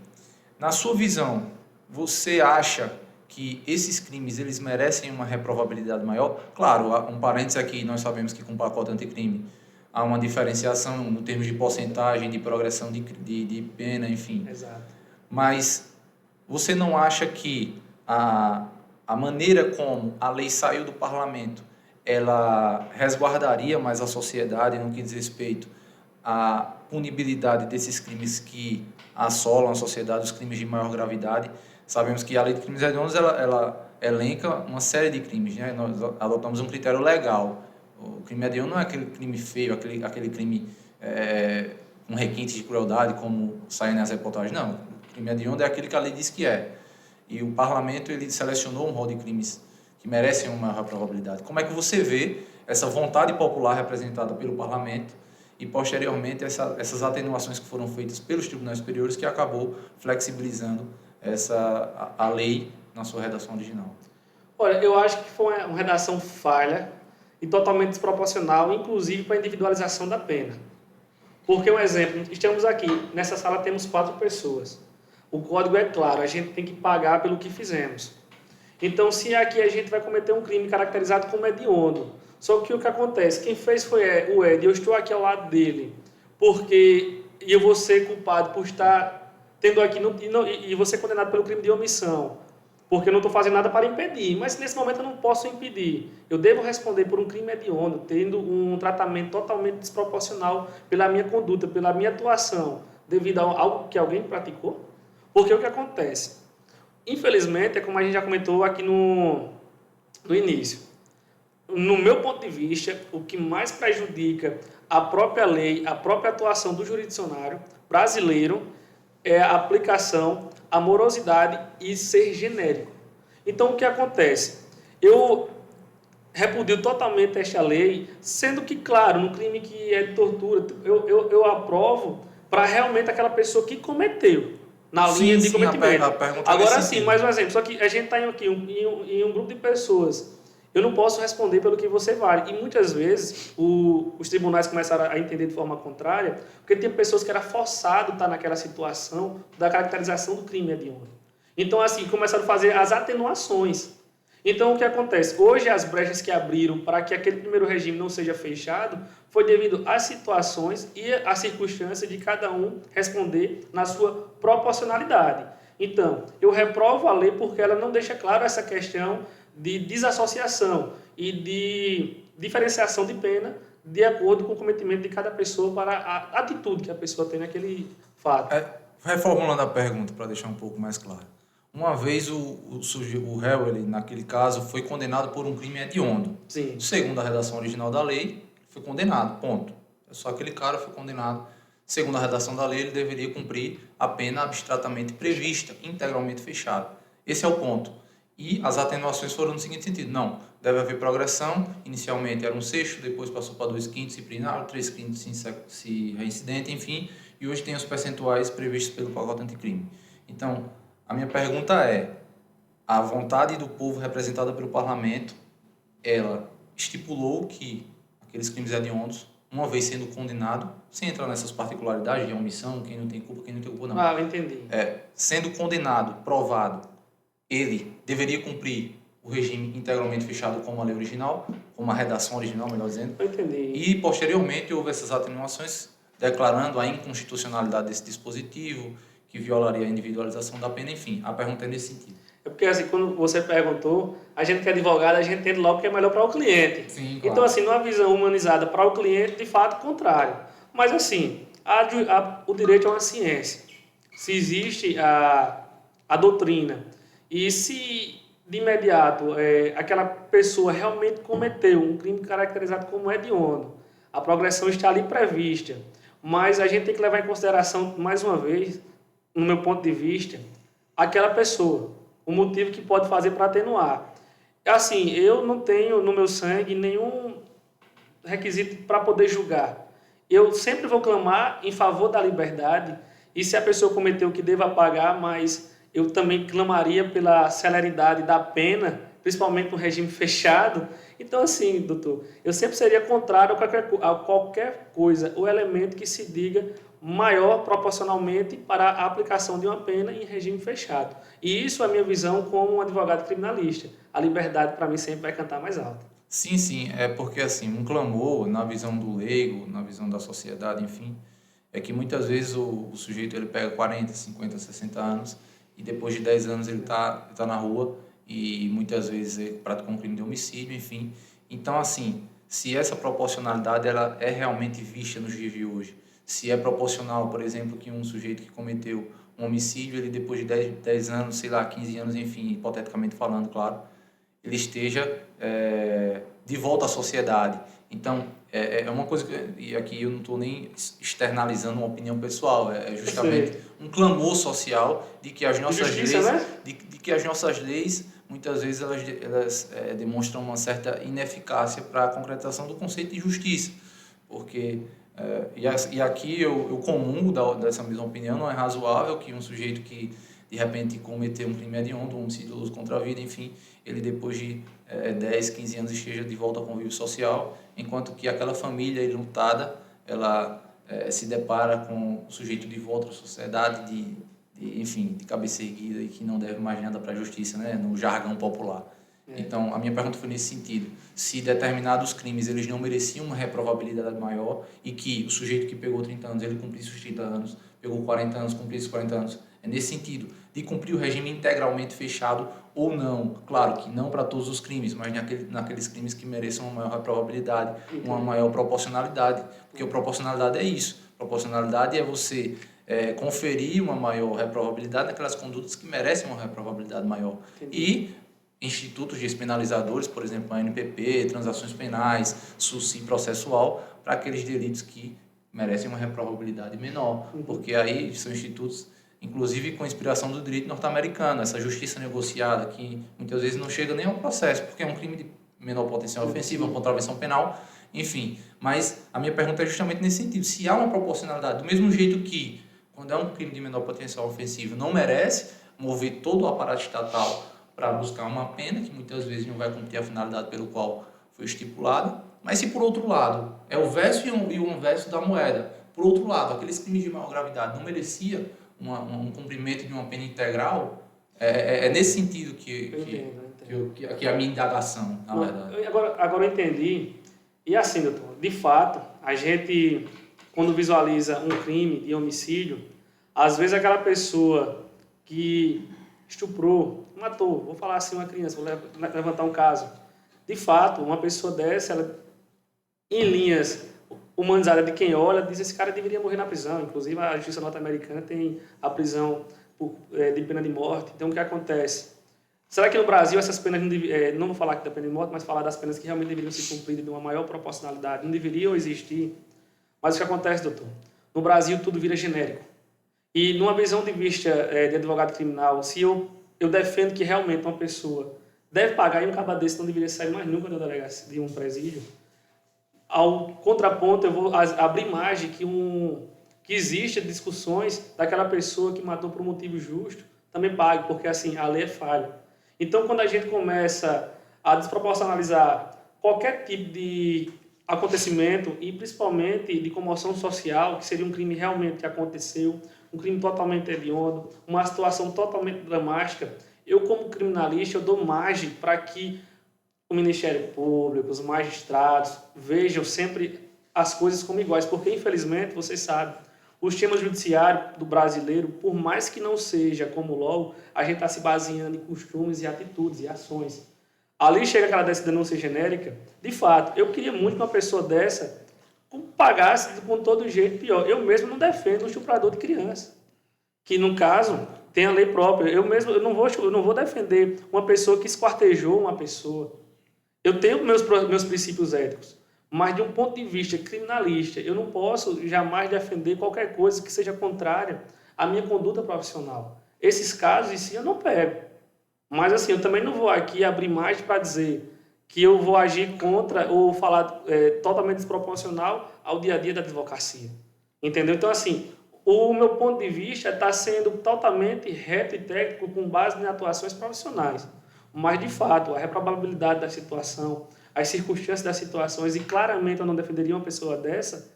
Na sua visão, você acha que esses crimes eles merecem uma reprovabilidade maior? Claro, um parênteses aqui, nós sabemos que com o pacote anticrime há uma diferenciação no termos de porcentagem, de progressão de pena, enfim. Exato. Mas você não acha que a maneira como a lei saiu do parlamento, ela resguardaria mais a sociedade no que diz respeito à punibilidade desses crimes que assolam a sociedade, os crimes de maior gravidade? Sabemos que a lei de crimes hediondos ela elenca uma série de crimes, né? Nós adotamos um critério legal. O crime hediondo não é aquele crime feio, aquele crime com requintes de crueldade, como saem nas reportagens. Não, o crime hediondo é aquele que a lei diz que é. E o parlamento ele selecionou um rol de crimes que merecem uma maior probabilidade. Como é que você vê essa vontade popular representada pelo parlamento e, posteriormente, essas atenuações que foram feitas pelos tribunais superiores que acabou flexibilizando a lei na sua redação original? Olha, eu acho que foi uma redação falha e totalmente desproporcional, inclusive para a individualização da pena. Porque, um exemplo, estamos aqui, nessa sala temos 4 pessoas. O código é claro, a gente tem que pagar pelo que fizemos. Então, se aqui a gente vai cometer um crime caracterizado como hediondo, só que o que acontece, quem fez foi o Ed, eu estou aqui ao lado dele, e eu vou ser culpado por estar tendo aqui, e vou ser condenado pelo crime de omissão, porque eu não estou fazendo nada para impedir, mas nesse momento eu não posso impedir. Eu devo responder por um crime hediondo, tendo um tratamento totalmente desproporcional pela minha conduta, pela minha atuação, devido a algo que alguém praticou. Porque o que acontece? Infelizmente, é como a gente já comentou aqui no início. No meu ponto de vista, o que mais prejudica a própria lei, a própria atuação do jurisdicionário brasileiro é a aplicação, a morosidade e ser genérico. Então, o que acontece? Eu repudio totalmente esta lei, sendo que, claro, no crime que é de tortura, eu aprovo para realmente aquela pessoa que cometeu, na linha de cometimento. Agora sim, mais um exemplo, só que a gente está aqui em um grupo de pessoas, eu não posso responder pelo que você vale. E muitas vezes os tribunais começaram a entender de forma contrária, porque tem pessoas que era forçado a estar naquela situação da caracterização do crime hediondo. Então, assim, começaram a fazer as atenuações. Então, o que acontece? Hoje, as brechas que abriram para que aquele primeiro regime não seja fechado foi devido às situações e às circunstâncias de cada um responder na sua proporcionalidade. Então, eu reprovo a lei porque ela não deixa claro essa questão de desassociação e de diferenciação de pena de acordo com o cometimento de cada pessoa para a atitude que a pessoa tem naquele fato. Reformulando a pergunta para deixar um pouco mais claro. Uma vez o réu, ele, naquele caso, foi condenado por um crime hediondo. Sim. Segundo a redação original da lei, foi condenado, ponto. Só aquele cara foi condenado. Segundo a redação da lei, ele deveria cumprir a pena abstratamente prevista, integralmente fechada. Esse é o ponto. E as atenuações foram no seguinte sentido: não, deve haver progressão. Inicialmente era 1/6, depois passou para 2/5 se primário, 3/5 se reincidente, enfim. E hoje tem os percentuais previstos pelo pacote anticrime. Então, a minha pergunta é: a vontade do povo representada pelo parlamento, ela estipulou que aqueles crimes hediondos, uma vez sendo condenado, sem entrar nessas particularidades de omissão, quem não tem culpa, quem não tem culpa, não. Ah, eu entendi. Sendo condenado, provado, ele deveria cumprir o regime integralmente fechado como a lei original, como a redação original, melhor dizendo. Eu entendi. E, posteriormente, houve essas atenuações declarando a inconstitucionalidade desse dispositivo, que violaria a individualização da pena, enfim. A pergunta é nesse sentido. É porque, assim, quando você perguntou, a gente que é advogado, a gente entende logo que é melhor para o cliente. Sim, claro. Então, assim, numa visão humanizada para o cliente, de fato, contrário. Mas, assim, o direito é uma ciência. Se existe a doutrina e se, de imediato, aquela pessoa realmente cometeu um crime caracterizado como hediondo, a progressão está ali prevista. Mas a gente tem que levar em consideração, mais uma vez, no meu ponto de vista, aquela pessoa, o motivo que pode fazer para atenuar. Assim, eu não tenho no meu sangue nenhum requisito para poder julgar. Eu sempre vou clamar em favor da liberdade e se a pessoa cometeu o que deva pagar, mas eu também clamaria pela celeridade da pena, principalmente no regime fechado. Então, assim, doutor, eu sempre seria contrário a qualquer coisa ou elemento que se diga maior proporcionalmente para a aplicação de uma pena em regime fechado. E isso é a minha visão como um advogado criminalista. A liberdade, para mim, sempre vai cantar mais alto. Sim, sim, é porque assim, um clamor na visão do leigo, na visão da sociedade, enfim, é que muitas vezes o sujeito ele pega 40, 50, 60 anos e depois de 10 anos ele tá na rua e muitas vezes ele praticou um crime de homicídio, enfim. Então, assim, se essa proporcionalidade ela é realmente vista nos dias de hoje, se é proporcional, por exemplo, que um sujeito que cometeu um homicídio, ele depois de 10 anos, sei lá, 15 anos, enfim, hipoteticamente falando, claro, ele esteja de volta à sociedade. Então, é uma coisa que, e aqui eu não estou nem externalizando uma opinião pessoal, é justamente um clamor social de que as nossas Justiça, leis, né? de que as nossas leis, muitas vezes elas demonstram uma certa ineficácia para a concretização do conceito de justiça, porque e aqui eu comungo dessa mesma opinião. Não é razoável que um sujeito que de repente cometeu um crime hediondo, um homicídio doloso contra a vida, enfim, ele depois de 10, 15 anos esteja de volta ao convívio social, enquanto que aquela família enlutada, ela se depara com o sujeito de volta à sociedade, enfim, de cabeça erguida e que não deve mais nada para a justiça, né, no jargão popular. Então, a minha pergunta foi nesse sentido. Se determinados crimes eles não mereciam uma reprovabilidade maior e que o sujeito que pegou 30 anos, ele cumprisse os 30 anos, pegou 40 anos, cumprisse os 40 anos, é nesse sentido, de cumprir o regime integralmente fechado ou não. Claro que não para todos os crimes, mas naqueles crimes que mereçam uma maior reprovabilidade, uma maior proporcionalidade. Porque a proporcionalidade é isso. Proporcionalidade é você conferir uma maior reprovabilidade naquelas condutas que merecem uma reprovabilidade maior. E institutos despenalizadores, por exemplo, a NPP, transações penais, SUSI processual, para aqueles delitos que merecem uma reprovabilidade menor, porque aí são institutos, inclusive com inspiração do direito norte-americano, essa justiça negociada, que muitas vezes não chega nem ao processo, porque é um crime de menor potencial ofensivo, uma contravenção penal, enfim. Mas a minha pergunta é justamente nesse sentido: se há uma proporcionalidade, do mesmo jeito que, quando é um crime de menor potencial ofensivo, não merece mover todo o aparato estatal para buscar uma pena, que muitas vezes não vai cumprir a finalidade pelo qual foi estipulada. Mas se por outro lado, é o verso e o inverso da moeda, por outro lado, aqueles crimes de maior gravidade não merecia um cumprimento de uma pena integral, é nesse sentido que é a minha indagação, na verdade. Agora eu entendi. E assim, doutor, de fato, a gente, quando visualiza um crime de homicídio, às vezes aquela pessoa que estuprou, matou, vou falar assim, uma criança, vou levantar um caso. De fato, uma pessoa dessa, ela, em linhas humanizadas de quem olha, diz que esse cara deveria morrer na prisão. Inclusive, a justiça norte-americana tem a prisão de pena de morte. Então, o que acontece? Será que no Brasil essas penas, não vou falar aqui da pena de morte, mas falar das penas que realmente deveriam ser cumpridas de uma maior proporcionalidade, não deveriam existir? Mas o que acontece, doutor? No Brasil, tudo vira genérico. E numa visão de vista de advogado criminal, se eu defendo que realmente uma pessoa deve pagar, e um caba desse não deveria sair mais nunca da delegacia de um presídio, ao contraponto eu vou abrir margem que exista discussões daquela pessoa que matou por um motivo justo, também pague, porque assim, a lei é falha. Então, quando a gente começa a desproporcionalizar qualquer tipo de acontecimento, e principalmente de comoção social, que seria um crime realmente que aconteceu, um crime totalmente hediondo, uma situação totalmente dramática, eu, como criminalista, eu dou margem para que o Ministério Público, os magistrados, vejam sempre as coisas como iguais, porque, infelizmente, vocês sabem, o sistema judiciário do brasileiro, por mais que não seja como o LOL, a gente está se baseando em costumes e atitudes e ações. Ali chega aquela denúncia genérica, de fato, eu queria muito que uma pessoa dessa pagasse com todo jeito pior. Eu mesmo não defendo um estuprador de criança, que, no caso, tem a lei própria. Eu não vou defender uma pessoa que esquartejou uma pessoa. Eu tenho meus princípios éticos, mas de um ponto de vista criminalista, eu não posso jamais defender qualquer coisa que seja contrária à minha conduta profissional. Esses casos em si eu não pego. Mas assim, eu também não vou aqui abrir mais para dizer que eu vou agir contra ou falar totalmente desproporcional ao dia a dia da advocacia. Entendeu? Então, assim, o meu ponto de vista está sendo totalmente reto e técnico com base em atuações profissionais. Mas, de fato, a reprobabilidade da situação, as circunstâncias das situações, e claramente eu não defenderia uma pessoa dessa,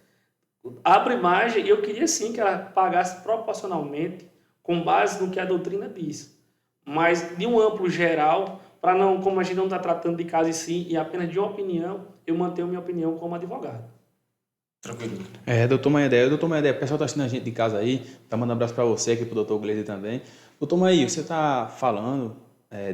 abre margem, e eu queria sim que ela pagasse proporcionalmente com base no que a doutrina diz. Mas, de um amplo geral, para não, como a gente não está tratando de caso em si e apenas de uma opinião, eu mantenho minha opinião como advogado. Tranquilo. Doutor Maedé, o pessoal está assistindo a gente de casa aí, tá mandando um abraço para você, aqui para o doutor Gleide também. Doutor Maí, você está falando,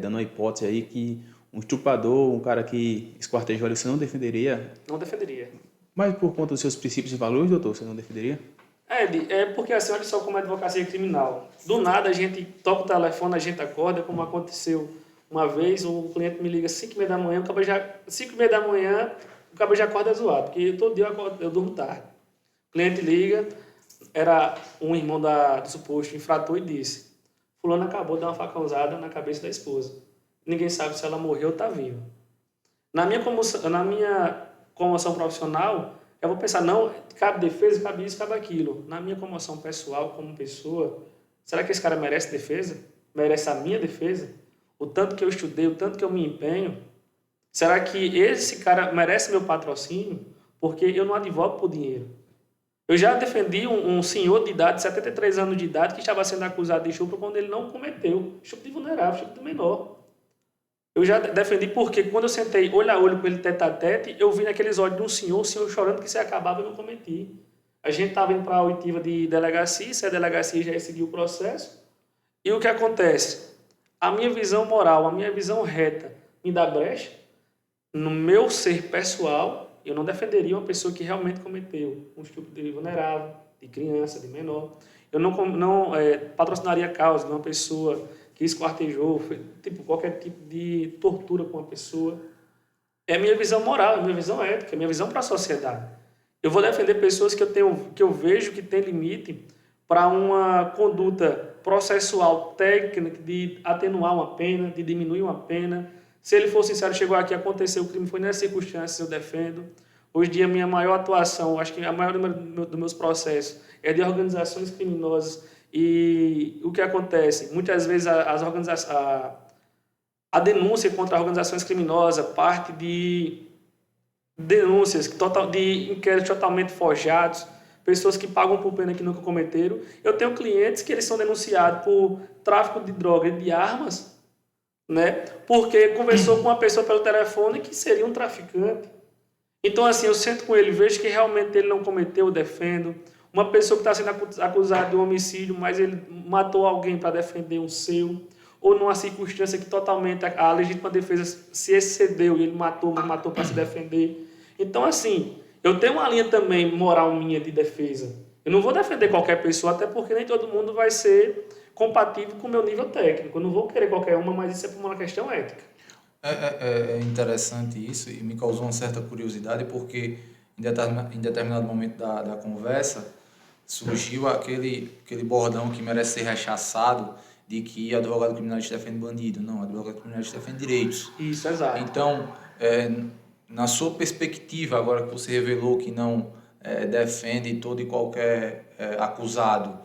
dando uma hipótese aí que um estuprador, um cara que esquartejou ali, você não defenderia? Não defenderia. Mas por conta dos seus princípios e valores, doutor, você não defenderia? É porque assim, olha só como é a advocacia criminal. Do nada a gente toca o telefone, a gente acorda, como aconteceu uma vez, um cliente me liga às 5h30 da manhã, 5h30 da manhã, o cabo já acorda zoado, porque todo dia eu durmo tarde. O cliente liga, era um irmão do suposto infrator e disse: fulano acabou de dar uma facãozada na cabeça da esposa. Ninguém sabe se ela morreu ou está viva. Na minha comoção profissional, eu vou pensar, não, cabe defesa, cabe isso, cabe aquilo. Na minha comoção pessoal, como pessoa, será que esse cara merece defesa? Merece a minha defesa? O tanto que eu estudei, o tanto que eu me empenho? Será que esse cara merece meu patrocínio? Porque eu não advogo por dinheiro. Eu já defendi um senhor de idade, 73 anos de idade, que estava sendo acusado de estupro quando ele não cometeu. Estupro de vulnerável, estupro de menor. Eu já defendi porque quando eu sentei olho a olho com ele, tete a tete, eu vi naqueles olhos de um senhor chorando que se acabava e eu não cometi. A gente estava indo para a oitiva de delegacia, se a delegacia já ia seguir o processo. E o que acontece? A minha visão moral, a minha visão reta me dá brecha. No meu ser pessoal, eu não defenderia uma pessoa que realmente cometeu um estupro de vulnerável, de criança, de menor. Eu não patrocinaria a causa de uma pessoa que esquartejou, qualquer tipo de tortura com uma pessoa. É a minha visão moral, é a minha visão ética, é a minha visão para a sociedade. Eu vou defender pessoas que eu vejo que tem limite para uma conduta processual técnica de atenuar uma pena, de diminuir uma pena. Se ele for sincero, chegou aqui, aconteceu o crime, foi nessas circunstâncias, eu defendo. Hoje em dia, a minha maior atuação, acho que a maior número dos meus processos é de organizações criminosas. E o que acontece? Muitas vezes a denúncia contra organizações criminosas parte de denúncias de inquéritos totalmente forjados, pessoas que pagam por pena que nunca cometeram. Eu tenho clientes que eles são denunciados por tráfico de droga e de armas, né? Porque conversou com uma pessoa pelo telefone que seria um traficante. Então, assim, eu sento com ele, vejo que realmente ele não cometeu, eu defendo. Uma pessoa que está sendo acusada de um homicídio, mas ele matou alguém para defender um seu, ou numa circunstância que totalmente a legítima defesa se excedeu e ele matou, mas matou para se defender. Então, assim, eu tenho uma linha também moral minha de defesa. Eu não vou defender qualquer pessoa, até porque nem todo mundo vai ser compatível com o meu nível técnico. Eu não vou querer qualquer uma, mas isso é por uma questão ética. É interessante isso e me causou uma certa curiosidade porque em determinado momento da conversa surgiu aquele bordão que merece ser rechaçado de que advogado criminalista defende bandido. Não, advogado criminalista defende direitos. Isso, exato. Então, na sua perspectiva, agora que você revelou que não defende todo e qualquer acusado,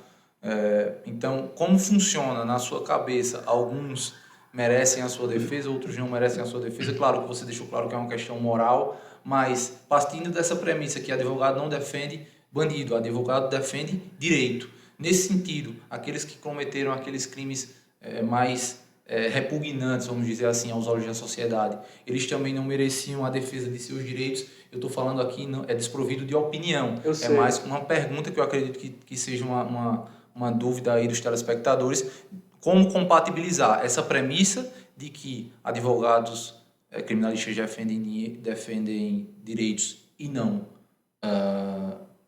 então, como funciona na sua cabeça? Alguns merecem a sua defesa, outros não merecem a sua defesa. Claro que você deixou claro que é uma questão moral, mas partindo dessa premissa que advogado não defende bandido, advogado defende direito. Nesse sentido, aqueles que cometeram aqueles crimes mais repugnantes, vamos dizer assim, aos olhos da sociedade, eles também não mereciam a defesa de seus direitos. Eu estou falando aqui, não, é desprovido de opinião. É mais uma pergunta que eu acredito que seja uma dúvida aí dos telespectadores. Como compatibilizar essa premissa de que advogados criminalistas defendem direitos e não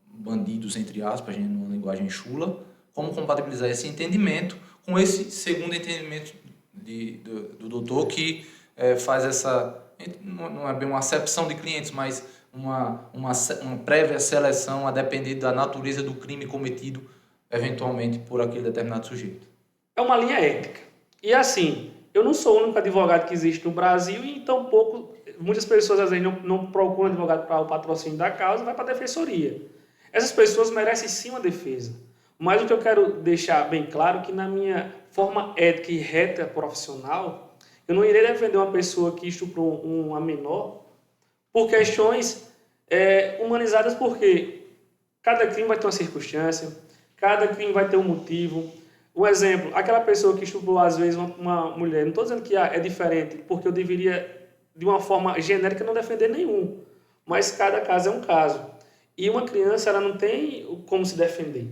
bandidos, entre aspas, numa linguagem chula, como compatibilizar esse entendimento com esse segundo entendimento do doutor que faz essa, não é bem uma acepção de clientes, mas uma prévia seleção a depender da natureza do crime cometido eventualmente por aquele determinado sujeito. É uma linha ética. E assim, eu não sou o único advogado que existe no Brasil e tampouco muitas pessoas às vezes não procuram advogado para o patrocínio da causa, vai para a defensoria. Essas pessoas merecem sim uma defesa. Mas o que eu quero deixar bem claro é que na minha forma ética e reta profissional, eu não irei defender uma pessoa que estuprou uma menor por questões humanizadas, porque cada crime vai ter uma circunstância, cada crime vai ter um motivo. Um exemplo, aquela pessoa que estuprou às vezes uma mulher, não estou dizendo que é diferente, porque eu deveria, de uma forma genérica, não defender nenhum, mas cada caso é um caso. E uma criança, ela não tem como se defender.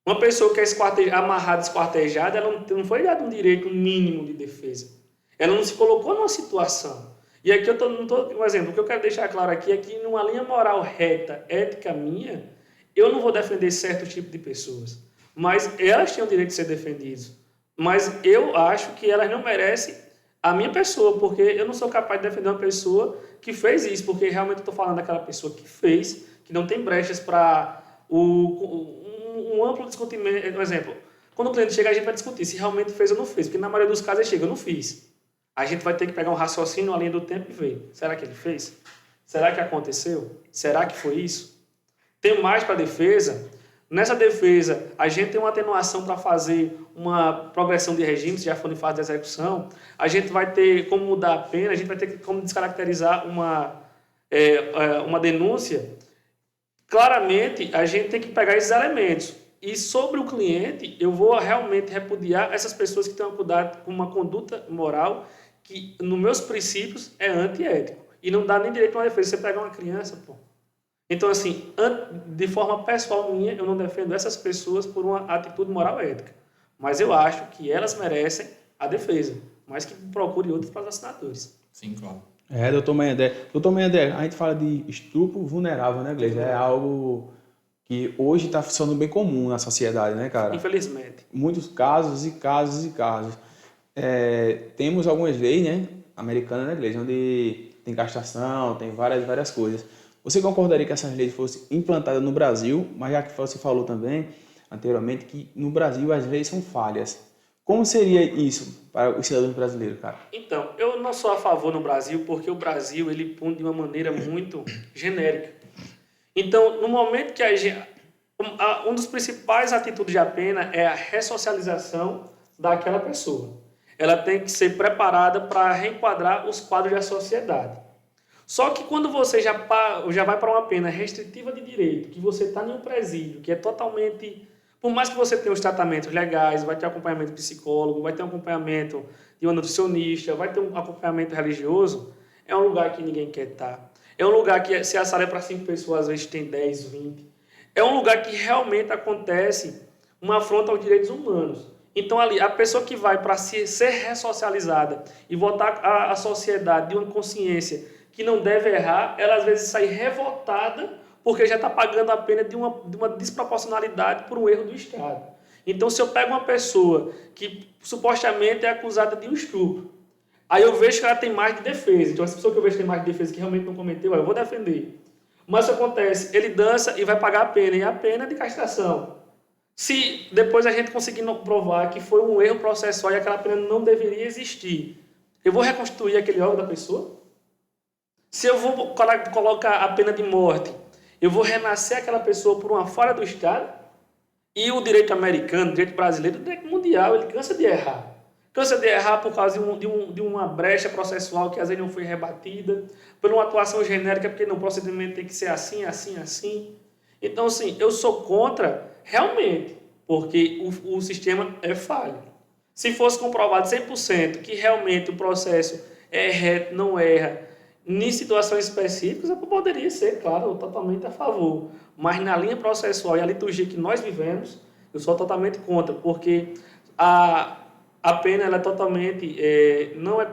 Uma pessoa que é amarrada, esquartejada, ela não foi dada um direito mínimo de defesa. Ela não se colocou numa situação. E aqui um exemplo, o que eu quero deixar claro aqui é que numa linha moral reta, ética minha, eu não vou defender certo tipo de pessoas. Mas elas têm o direito de ser defendidas. Mas eu acho que elas não merecem a minha pessoa, porque eu não sou capaz de defender uma pessoa que fez isso, porque realmente eu estou falando daquela pessoa que fez, que não tem brechas para um amplo discutimento. Por exemplo, quando o cliente chega, a gente vai discutir se realmente fez ou não fez, porque na maioria dos casos ele chega, eu não fiz. A gente vai ter que pegar um raciocínio além do tempo e ver. Será que ele fez? Será que aconteceu? Será que foi isso? Tem mais para a defesa? Nessa defesa, a gente tem uma atenuação para fazer uma progressão de regime, se já for em fase de execução. A gente vai ter como mudar a pena, a gente vai ter como descaracterizar uma denúncia. Claramente, a gente tem que pegar esses elementos. E sobre o cliente, eu vou realmente repudiar essas pessoas que têm uma conduta moral que, nos meus princípios, é antiético. E não dá nem direito a uma defesa. Você pega uma criança, pô. Então, assim, de forma pessoal minha, eu não defendo essas pessoas por uma atitude moral ética. Mas eu acho que elas merecem a defesa, mas que procure outros patrocinadores. Sim, claro. Doutor Mendé. Doutor Mendé, a gente fala de estupro vulnerável, né, Gleice? É algo que hoje está funcionando bem comum na sociedade, né, cara? Infelizmente. Muitos casos e casos e casos. Temos algumas leis, né, americanas, né, Gleice, onde tem castração, tem várias coisas. Você concordaria que essas leis fossem implantadas no Brasil, mas já que você falou também anteriormente que no Brasil as leis são falhas. Como seria isso para os cidadãos brasileiros, cara? Então, eu não sou a favor no Brasil, porque o Brasil ele pune de uma maneira muito genérica. Então, no momento que um dos principais atitudes da pena é a ressocialização daquela pessoa. Ela tem que ser preparada para reenquadrar os quadros da sociedade. Só que quando você já vai para uma pena restritiva de direito, que você está em um presídio, que é totalmente... Por mais que você tenha os tratamentos legais, vai ter acompanhamento psicólogo, vai ter um acompanhamento de um nutricionista, vai ter um acompanhamento religioso, é um lugar que ninguém quer estar. É um lugar que, se a sala é para 5 pessoas, às vezes tem 10, 20. É um lugar que realmente acontece uma afronta aos direitos humanos. Então, ali, a pessoa que vai para ser ressocializada e voltar à sociedade de uma consciência que não deve errar, ela às vezes sai revoltada porque já está pagando a pena de uma desproporcionalidade por um erro do Estado. Então, se eu pego uma pessoa que supostamente é acusada de um estupro, aí eu vejo que ela tem mais de defesa. Então, essa pessoa que eu vejo que tem mais de defesa que realmente não cometeu, eu vou defender. Mas o que acontece? Ele dança e vai pagar a pena, e a pena é de castração. Se depois a gente conseguir provar que foi um erro processual e aquela pena não deveria existir, eu vou reconstruir aquele órgão da pessoa? Se eu vou colocar a pena de morte, eu vou renascer aquela pessoa por uma falha do Estado? E o direito americano, o direito brasileiro, o direito mundial, ele cansa de errar. Cansa de errar por causa de uma brecha processual que às vezes não foi rebatida, por uma atuação genérica, porque no procedimento tem que ser assim, assim, assim. Então, assim, eu sou contra, realmente, porque o sistema é falho. Se fosse comprovado 100% que realmente o processo é reto, não erra, em situações específicas, eu poderia ser, claro, totalmente a favor. Mas na linha processual e a liturgia que nós vivemos, eu sou totalmente contra, porque a pena ela é totalmente, não é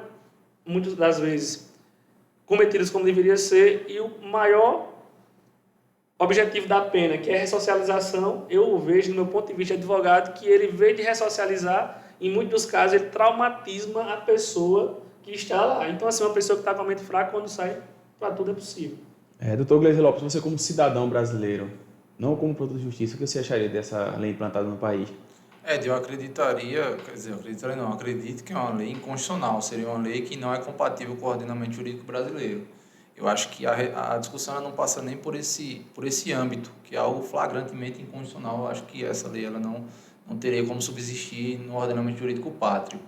muitas das vezes cometida como deveria ser, e o maior objetivo da pena, que é a ressocialização, eu vejo, do meu ponto de vista de advogado, que ele, em vez de ressocializar, em muitos dos casos, ele traumatiza a pessoa que está lá. Então, assim, uma pessoa que está com a mente fraca, quando sai, para tudo é possível. Doutor Gleice Lopes, você como cidadão brasileiro, não como produto de justiça, o que você acharia dessa lei implantada no país? Eu acredito que é uma lei inconstitucional, seria uma lei que não é compatível com o ordenamento jurídico brasileiro. Eu acho que a discussão ela não passa nem por esse âmbito, que é algo flagrantemente inconstitucional. Eu acho que essa lei ela não teria como subsistir no ordenamento jurídico pátrio.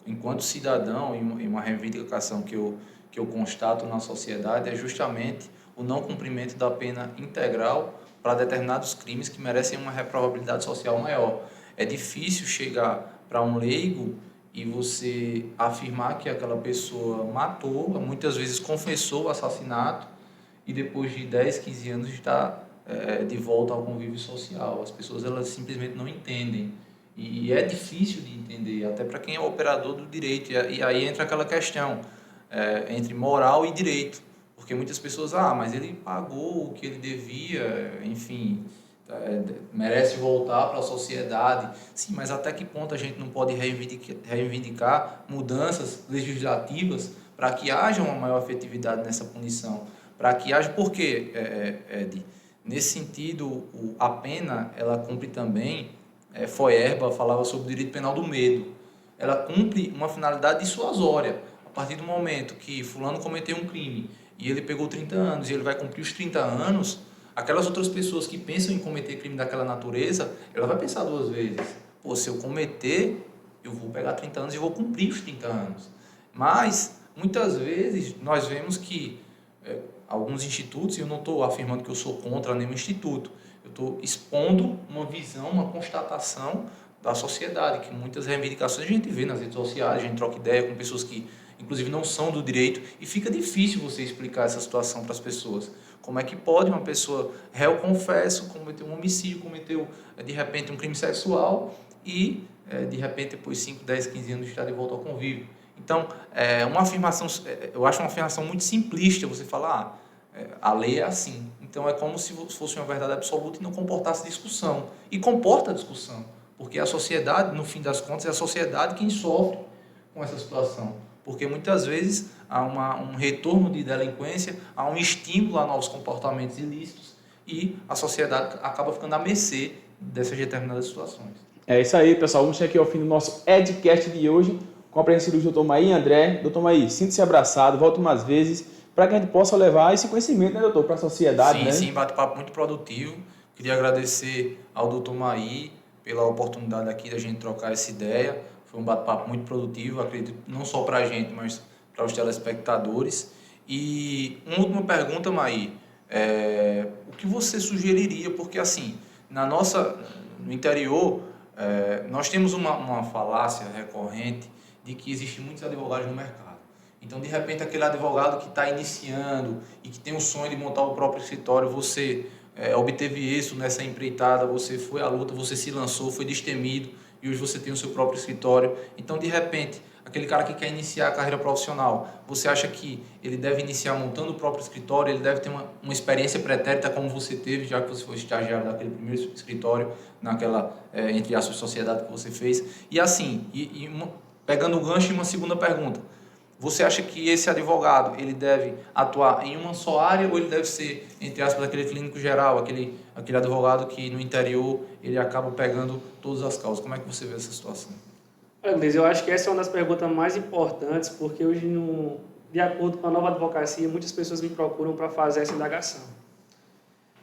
Enquanto cidadão, e uma reivindicação que eu constato na sociedade é justamente o não cumprimento da pena integral para determinados crimes que merecem uma reprovabilidade social maior. É difícil chegar para um leigo e você afirmar que aquela pessoa matou, muitas vezes confessou o assassinato e depois de 10, 15 anos está de volta ao convívio social. As pessoas elas simplesmente não entendem. E é difícil de entender, até para quem é operador do direito. E aí entra aquela questão entre moral e direito. Porque muitas pessoas, mas ele pagou o que ele devia, enfim, merece voltar para a sociedade. Sim, mas até que ponto a gente não pode reivindicar mudanças legislativas para que haja uma maior efetividade nessa punição? Para que haja... Por quê, Ed? Nesse sentido, a pena, ela cumpre também... Feuerbach falava sobre o direito penal do medo. Ela cumpre uma finalidade dissuasória. A partir do momento que fulano cometeu um crime e ele pegou 30 anos e ele vai cumprir os 30 anos, aquelas outras pessoas que pensam em cometer crime daquela natureza, ela vai pensar duas vezes. Se eu cometer, eu vou pegar 30 anos e vou cumprir os 30 anos. Mas, muitas vezes, nós vemos que alguns institutos, e eu não estou afirmando que eu sou contra nenhum instituto, eu estou expondo uma visão, uma constatação da sociedade, que muitas reivindicações a gente vê nas redes sociais, a gente troca ideia com pessoas que, inclusive, não são do direito, e fica difícil você explicar essa situação para as pessoas. Como é que pode uma pessoa, réu confesso, cometeu um homicídio, cometeu, de repente, um crime sexual, e, de repente, depois 5, 10, 15 anos, está de volta ao convívio. Então, eu acho uma afirmação muito simplista você falar, a lei é assim. Então, é como se fosse uma verdade absoluta e não comportasse discussão. E comporta discussão, porque a sociedade, no fim das contas, é a sociedade quem sofre com essa situação. Porque muitas vezes há um retorno de delinquência, há um estímulo a novos comportamentos ilícitos e a sociedade acaba ficando à mercê dessas determinadas situações. É isso aí, pessoal. Vamos chegar aqui ao fim do nosso Edcast de hoje, com a presença do Dr. Maí e André. Dr. Maí, sinta-se abraçado, volte umas vezes, para que a gente possa levar esse conhecimento, né, doutor, para a sociedade, sim, né? Sim, bate-papo muito produtivo. Queria agradecer ao Dr. Maí pela oportunidade aqui da gente trocar essa ideia. Foi um bate-papo muito produtivo, acredito, não só para a gente, mas para os telespectadores. E uma última pergunta, Maí. O que você sugeriria? Porque, assim, no interior, nós temos uma falácia recorrente de que existem muitos advogados no mercado. Então, de repente, aquele advogado que está iniciando e que tem o sonho de montar o próprio escritório, você obteve êxito nessa empreitada, você foi à luta, você se lançou, foi destemido e hoje você tem o seu próprio escritório. Então, de repente, aquele cara que quer iniciar a carreira profissional, você acha que ele deve iniciar montando o próprio escritório, ele deve ter uma experiência pretérita como você teve, já que você foi estagiário daquele primeiro escritório, naquela, entre aspas, sociedade que você fez. E assim, pegando o gancho, uma segunda pergunta. Você acha que esse advogado ele deve atuar em uma só área ou ele deve ser, entre aspas, aquele clínico geral, aquele advogado que no interior ele acaba pegando todas as causas? Como é que você vê essa situação? Luiz, eu acho que essa é uma das perguntas mais importantes, porque hoje, de acordo com a nova advocacia, muitas pessoas me procuram para fazer essa indagação.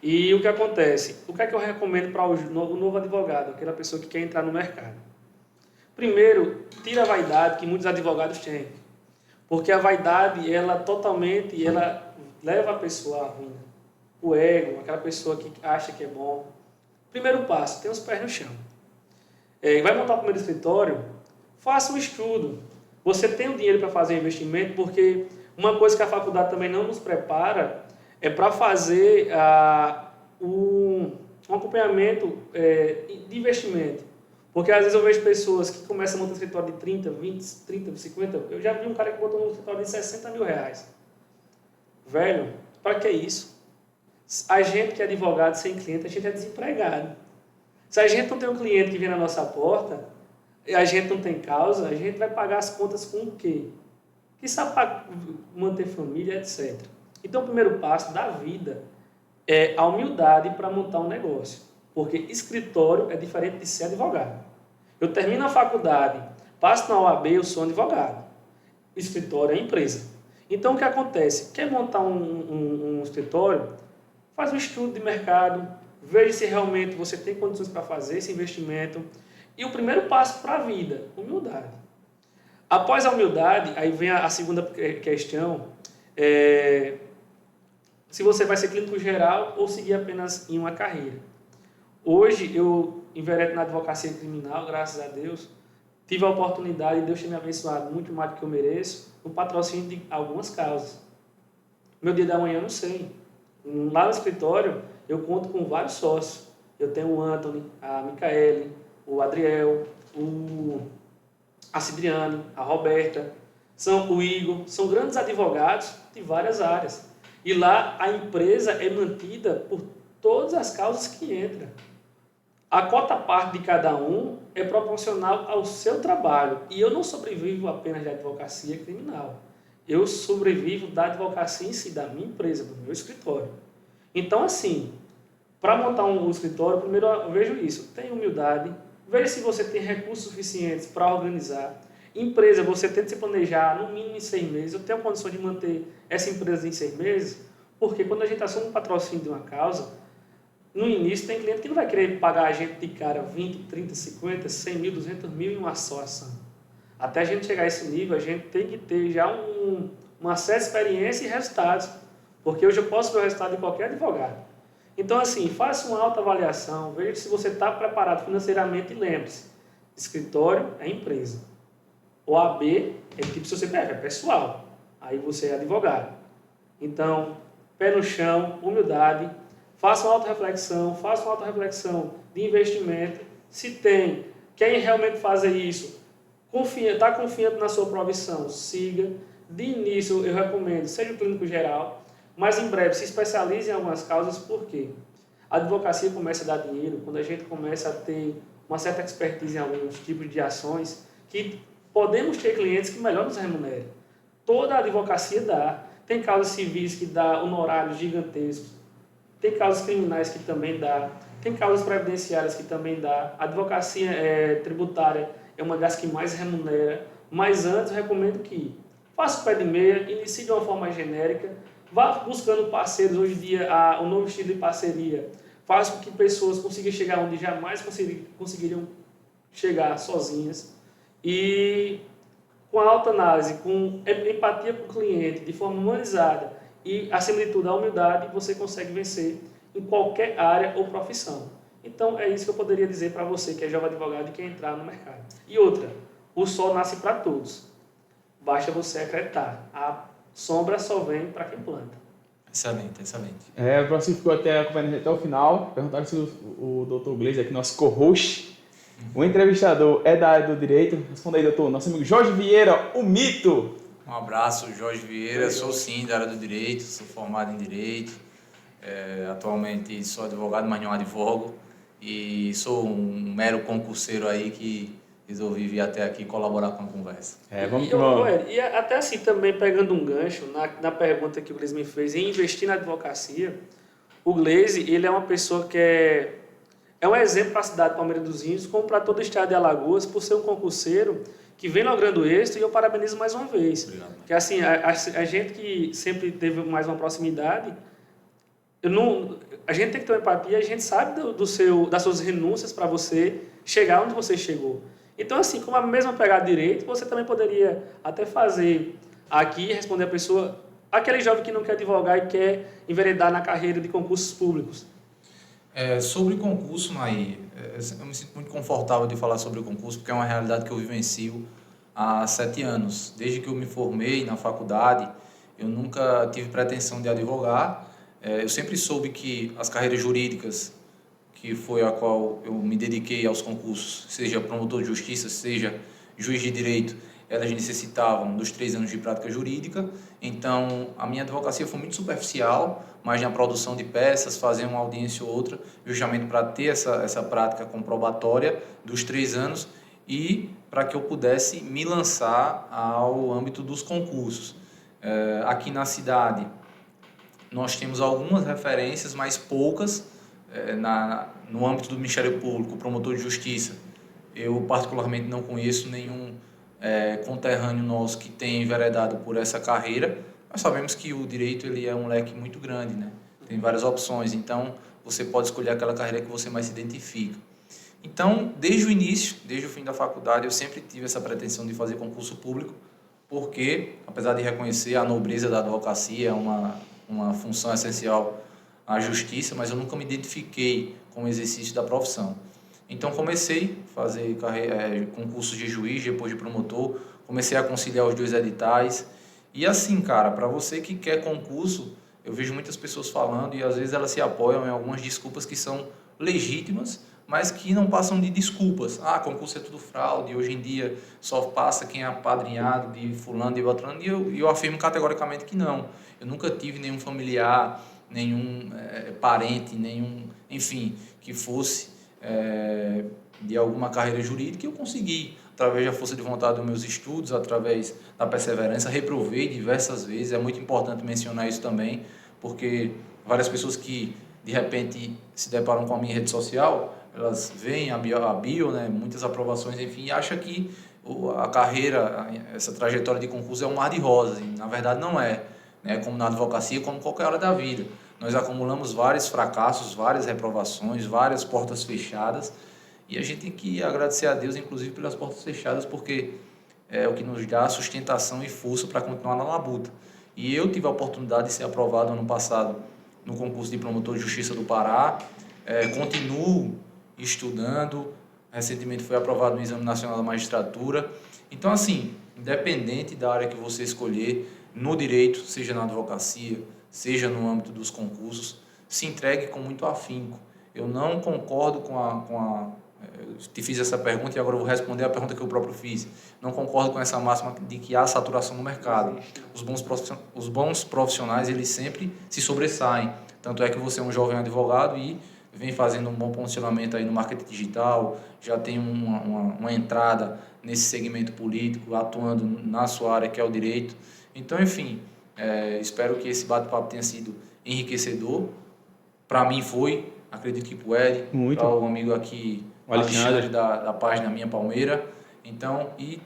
E o que acontece? O que é que eu recomendo para o novo advogado, aquela pessoa que quer entrar no mercado? Primeiro, tira a vaidade que muitos advogados têm. Porque a vaidade, ela leva a pessoa à ruína. O ego, aquela pessoa que acha que é bom. Primeiro passo, tem os pés no chão. Vai montar o primeiro escritório, faça um estudo. Você tem o dinheiro para fazer o investimento, porque uma coisa que a faculdade também não nos prepara é para fazer um acompanhamento de investimento. Porque às vezes eu vejo pessoas que começam a montar um escritório de 30, 20, 30, 50. Eu já vi um cara que botou um escritório de 60 mil reais. Velho, para que isso? A gente que é advogado sem cliente, a gente é desempregado. Se a gente não tem um cliente que vem na nossa porta, e a gente não tem causa, a gente vai pagar as contas com o quê? Que sabe para manter família, etc. Então, o primeiro passo da vida é a humildade para montar um negócio. Porque escritório é diferente de ser advogado. Eu termino a faculdade, passo na OAB, eu sou advogado. Escritório é empresa. Então, o que acontece? Quer montar um escritório? Faz um estudo de mercado, veja se realmente você tem condições para fazer esse investimento. E o primeiro passo para a vida, humildade. Após a humildade, aí vem a segunda questão, se você vai ser clínico geral ou seguir apenas em uma carreira. Hoje, eu enveredo na advocacia criminal, graças a Deus. Tive a oportunidade, Deus tem me abençoado muito mais do que eu mereço, no patrocínio de algumas causas. Meu dia da manhã eu não sei. Lá no escritório, eu conto com vários sócios. Eu tenho o Anthony, a Micaele, o Adriel, a Cidriane, a Roberta, o Igor. São grandes advogados de várias áreas. E lá a empresa é mantida por todas as causas que entram. A cota parte de cada um é proporcional ao seu trabalho. E eu não sobrevivo apenas da advocacia criminal. Eu sobrevivo da advocacia em si, da minha empresa, do meu escritório. Então, assim, para montar um escritório, primeiro eu vejo isso. Tenha humildade. Veja se você tem recursos suficientes para organizar. Empresa, você tenta se planejar no mínimo em 6 meses. Eu tenho condição de manter essa empresa em 6 meses, porque quando a gente assume um patrocínio de uma causa, no início tem cliente que não vai querer pagar a gente de cara 20, 30, 50, 100 mil, 200 mil em uma só ação. Até a gente chegar a esse nível, a gente tem que ter já uma certa experiência e resultados, porque hoje eu posso ver o resultado de qualquer advogado. Então, assim, faça uma autoavaliação, veja se você está preparado financeiramente e lembre-se, escritório é empresa. OAB é tipo seu CPF, é pessoal. Aí você é advogado. Então, pé no chão, humildade, faça uma autorreflexão de investimento. Se tem, quem realmente fazer isso, está confiante na sua profissão, siga. De início, eu recomendo, seja o clínico geral, mas em breve se especialize em algumas causas, por quê? A advocacia começa a dar dinheiro quando a gente começa a ter uma certa expertise em alguns tipos de ações que podemos ter clientes que melhor nos remunerem. Toda a advocacia dá. Tem causas civis que dá honorários gigantescos. Tem causas criminais que também dá. Tem causas previdenciárias que também dá. A advocacia tributária é uma das que mais remunera. Mas antes, eu recomendo que faça o pé de meia, inicie de uma forma genérica, vá buscando parceiros. Hoje em dia, o novo estilo de parceria faz com que pessoas consigam chegar onde jamais conseguiriam chegar sozinhas. E com a autoanálise, com empatia para o cliente, de forma humanizada e, acima de tudo, a humildade, você consegue vencer em qualquer área ou profissão. Então, é isso que eu poderia dizer para você que é jovem advogado e quer entrar no mercado. E outra, o sol nasce para todos. Basta você acreditar. A sombra só vem para quem planta. Excelente, excelente. O próximo ficou acompanhando até o final. Perguntaram se o Dr. Gleisi, aqui, nosso co-host, o entrevistador é da área do direito. Responda aí, doutor. Nosso amigo Jorge Vieira, o mito. Um abraço, Jorge Vieira. Sou sim da área do direito, sou formado em direito. Atualmente sou advogado, mas não advogo. E sou um mero concurseiro aí que resolvi vir até aqui colaborar com a conversa. E até assim, também pegando um gancho na pergunta que o Gleisi me fez em investir na advocacia, o Gleisi, ele é uma pessoa que é um exemplo para a cidade de Palmeiras dos Índios, como para todo o estado de Alagoas, por ser um concurseiro que vem logrando êxito, e eu parabenizo mais uma vez. Obrigado. Porque assim, a gente que sempre teve mais uma proximidade, a gente tem que ter uma empatia, a gente sabe das suas renúncias para você chegar onde você chegou. Então, assim, com a mesma pegada de direito, você também poderia até fazer aqui, responder a pessoa, aquele jovem que não quer advogar e quer enveredar na carreira de concursos públicos. Sobre concurso, Naí, eu me sinto muito confortável de falar sobre o concurso, porque é uma realidade que eu vivencio há 7 anos. Desde que eu me formei na faculdade, eu nunca tive pretensão de advogar. Eu sempre soube que as carreiras jurídicas, que foi a qual eu me dediquei aos concursos, seja promotor de justiça, seja juiz de direito, elas necessitavam dos 3 anos de prática jurídica. Então, a minha advocacia foi muito superficial, mas na produção de peças, fazer uma audiência ou outra, justamente para ter essa prática comprobatória dos 3 anos e para que eu pudesse me lançar ao âmbito dos concursos. Aqui na cidade, nós temos algumas referências, mas poucas, no âmbito do Ministério Público, promotor de justiça. Eu particularmente não conheço nenhum conterrâneo nosso que tenha enveredado por essa carreira, nós sabemos que o direito ele é um leque muito grande, né? Tem várias opções, então você pode escolher aquela carreira que você mais se identifica. Então, desde o início, desde o fim da faculdade, eu sempre tive essa pretensão de fazer concurso público, porque, apesar de reconhecer a nobreza da advocacia, é uma função essencial à justiça, mas eu nunca me identifiquei com o exercício da profissão. Então, comecei a fazer concursos de juiz, depois de promotor, comecei a conciliar os 2 editais. E assim, cara, para você que quer concurso, eu vejo muitas pessoas falando e às vezes elas se apoiam em algumas desculpas que são legítimas, mas que não passam de desculpas. Ah, concurso é tudo fraude, hoje em dia só passa quem é apadrinhado de fulano e beltrano, e eu afirmo categoricamente que não. Eu nunca tive nenhum familiar, nenhum parente, enfim, que fosse de alguma carreira jurídica, e eu consegui, através da força de vontade dos meus estudos, através da perseverança, reprovei diversas vezes. É muito importante mencionar isso também, porque várias pessoas que de repente se deparam com a minha rede social, elas veem a bio, né, muitas aprovações, enfim, e acham que a carreira, essa trajetória de concurso é um mar de rosas, e na verdade não é, né, como na advocacia, como qualquer hora da vida. Nós acumulamos vários fracassos, várias reprovações, várias portas fechadas, e a gente tem que agradecer a Deus, inclusive, pelas portas fechadas, porque é o que nos dá sustentação e força para continuar na labuta. E eu tive a oportunidade de ser aprovado ano passado no concurso de promotor de justiça do Pará, continuo estudando, recentemente foi aprovado no Exame Nacional da Magistratura. Então, assim, independente da área que você escolher, no direito, seja na advocacia, seja no âmbito dos concursos, se entregue com muito afinco. Eu não concordo eu te fiz essa pergunta e agora eu vou responder a pergunta que eu próprio fiz. Não concordo com essa máxima de que há saturação no mercado. Os bons profissionais, eles sempre se sobressaem. Tanto é que você é um jovem advogado e vem fazendo um bom posicionamento aí no marketing digital, já tem uma entrada nesse segmento político, atuando na sua área, que é o direito. Então, enfim, espero que esse bate-papo tenha sido enriquecedor. Para mim foi, acredito que para o Ed, para o amigo aqui, o Alexandre da página Minha Palmeira. Então, e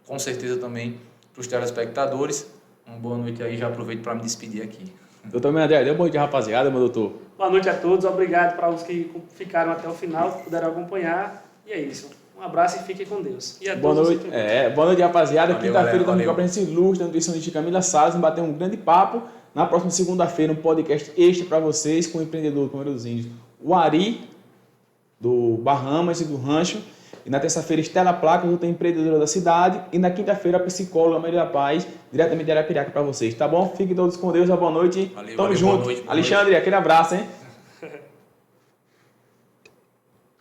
com certeza também para os telespectadores. Uma boa noite aí, já aproveito para me despedir aqui. Doutor André, deu boa noite, rapaziada, meu doutor. Boa noite a todos, obrigado para os que ficaram até o final, que puderam acompanhar. E é isso. Um abraço e fiquem com Deus. E a boa todos noite, boa noite, rapaziada. Quinta-feira estamos com a presença ilustre, a nutricionista Camila Salles, bater um grande papo. Na próxima segunda-feira, um podcast extra para vocês com o empreendedor do Câmara dos Índios, o Ari, do Bahamas e do Rancho. E na terça-feira, Estela Placa, outra empreendedora da cidade. E na quinta-feira, a psicóloga Maria da Paz, diretamente de Arapiraca para vocês, tá bom? Fiquem todos com Deus, boa noite. Valeu, Tamo junto. Boa noite. Alexandre, aquele abraço, hein?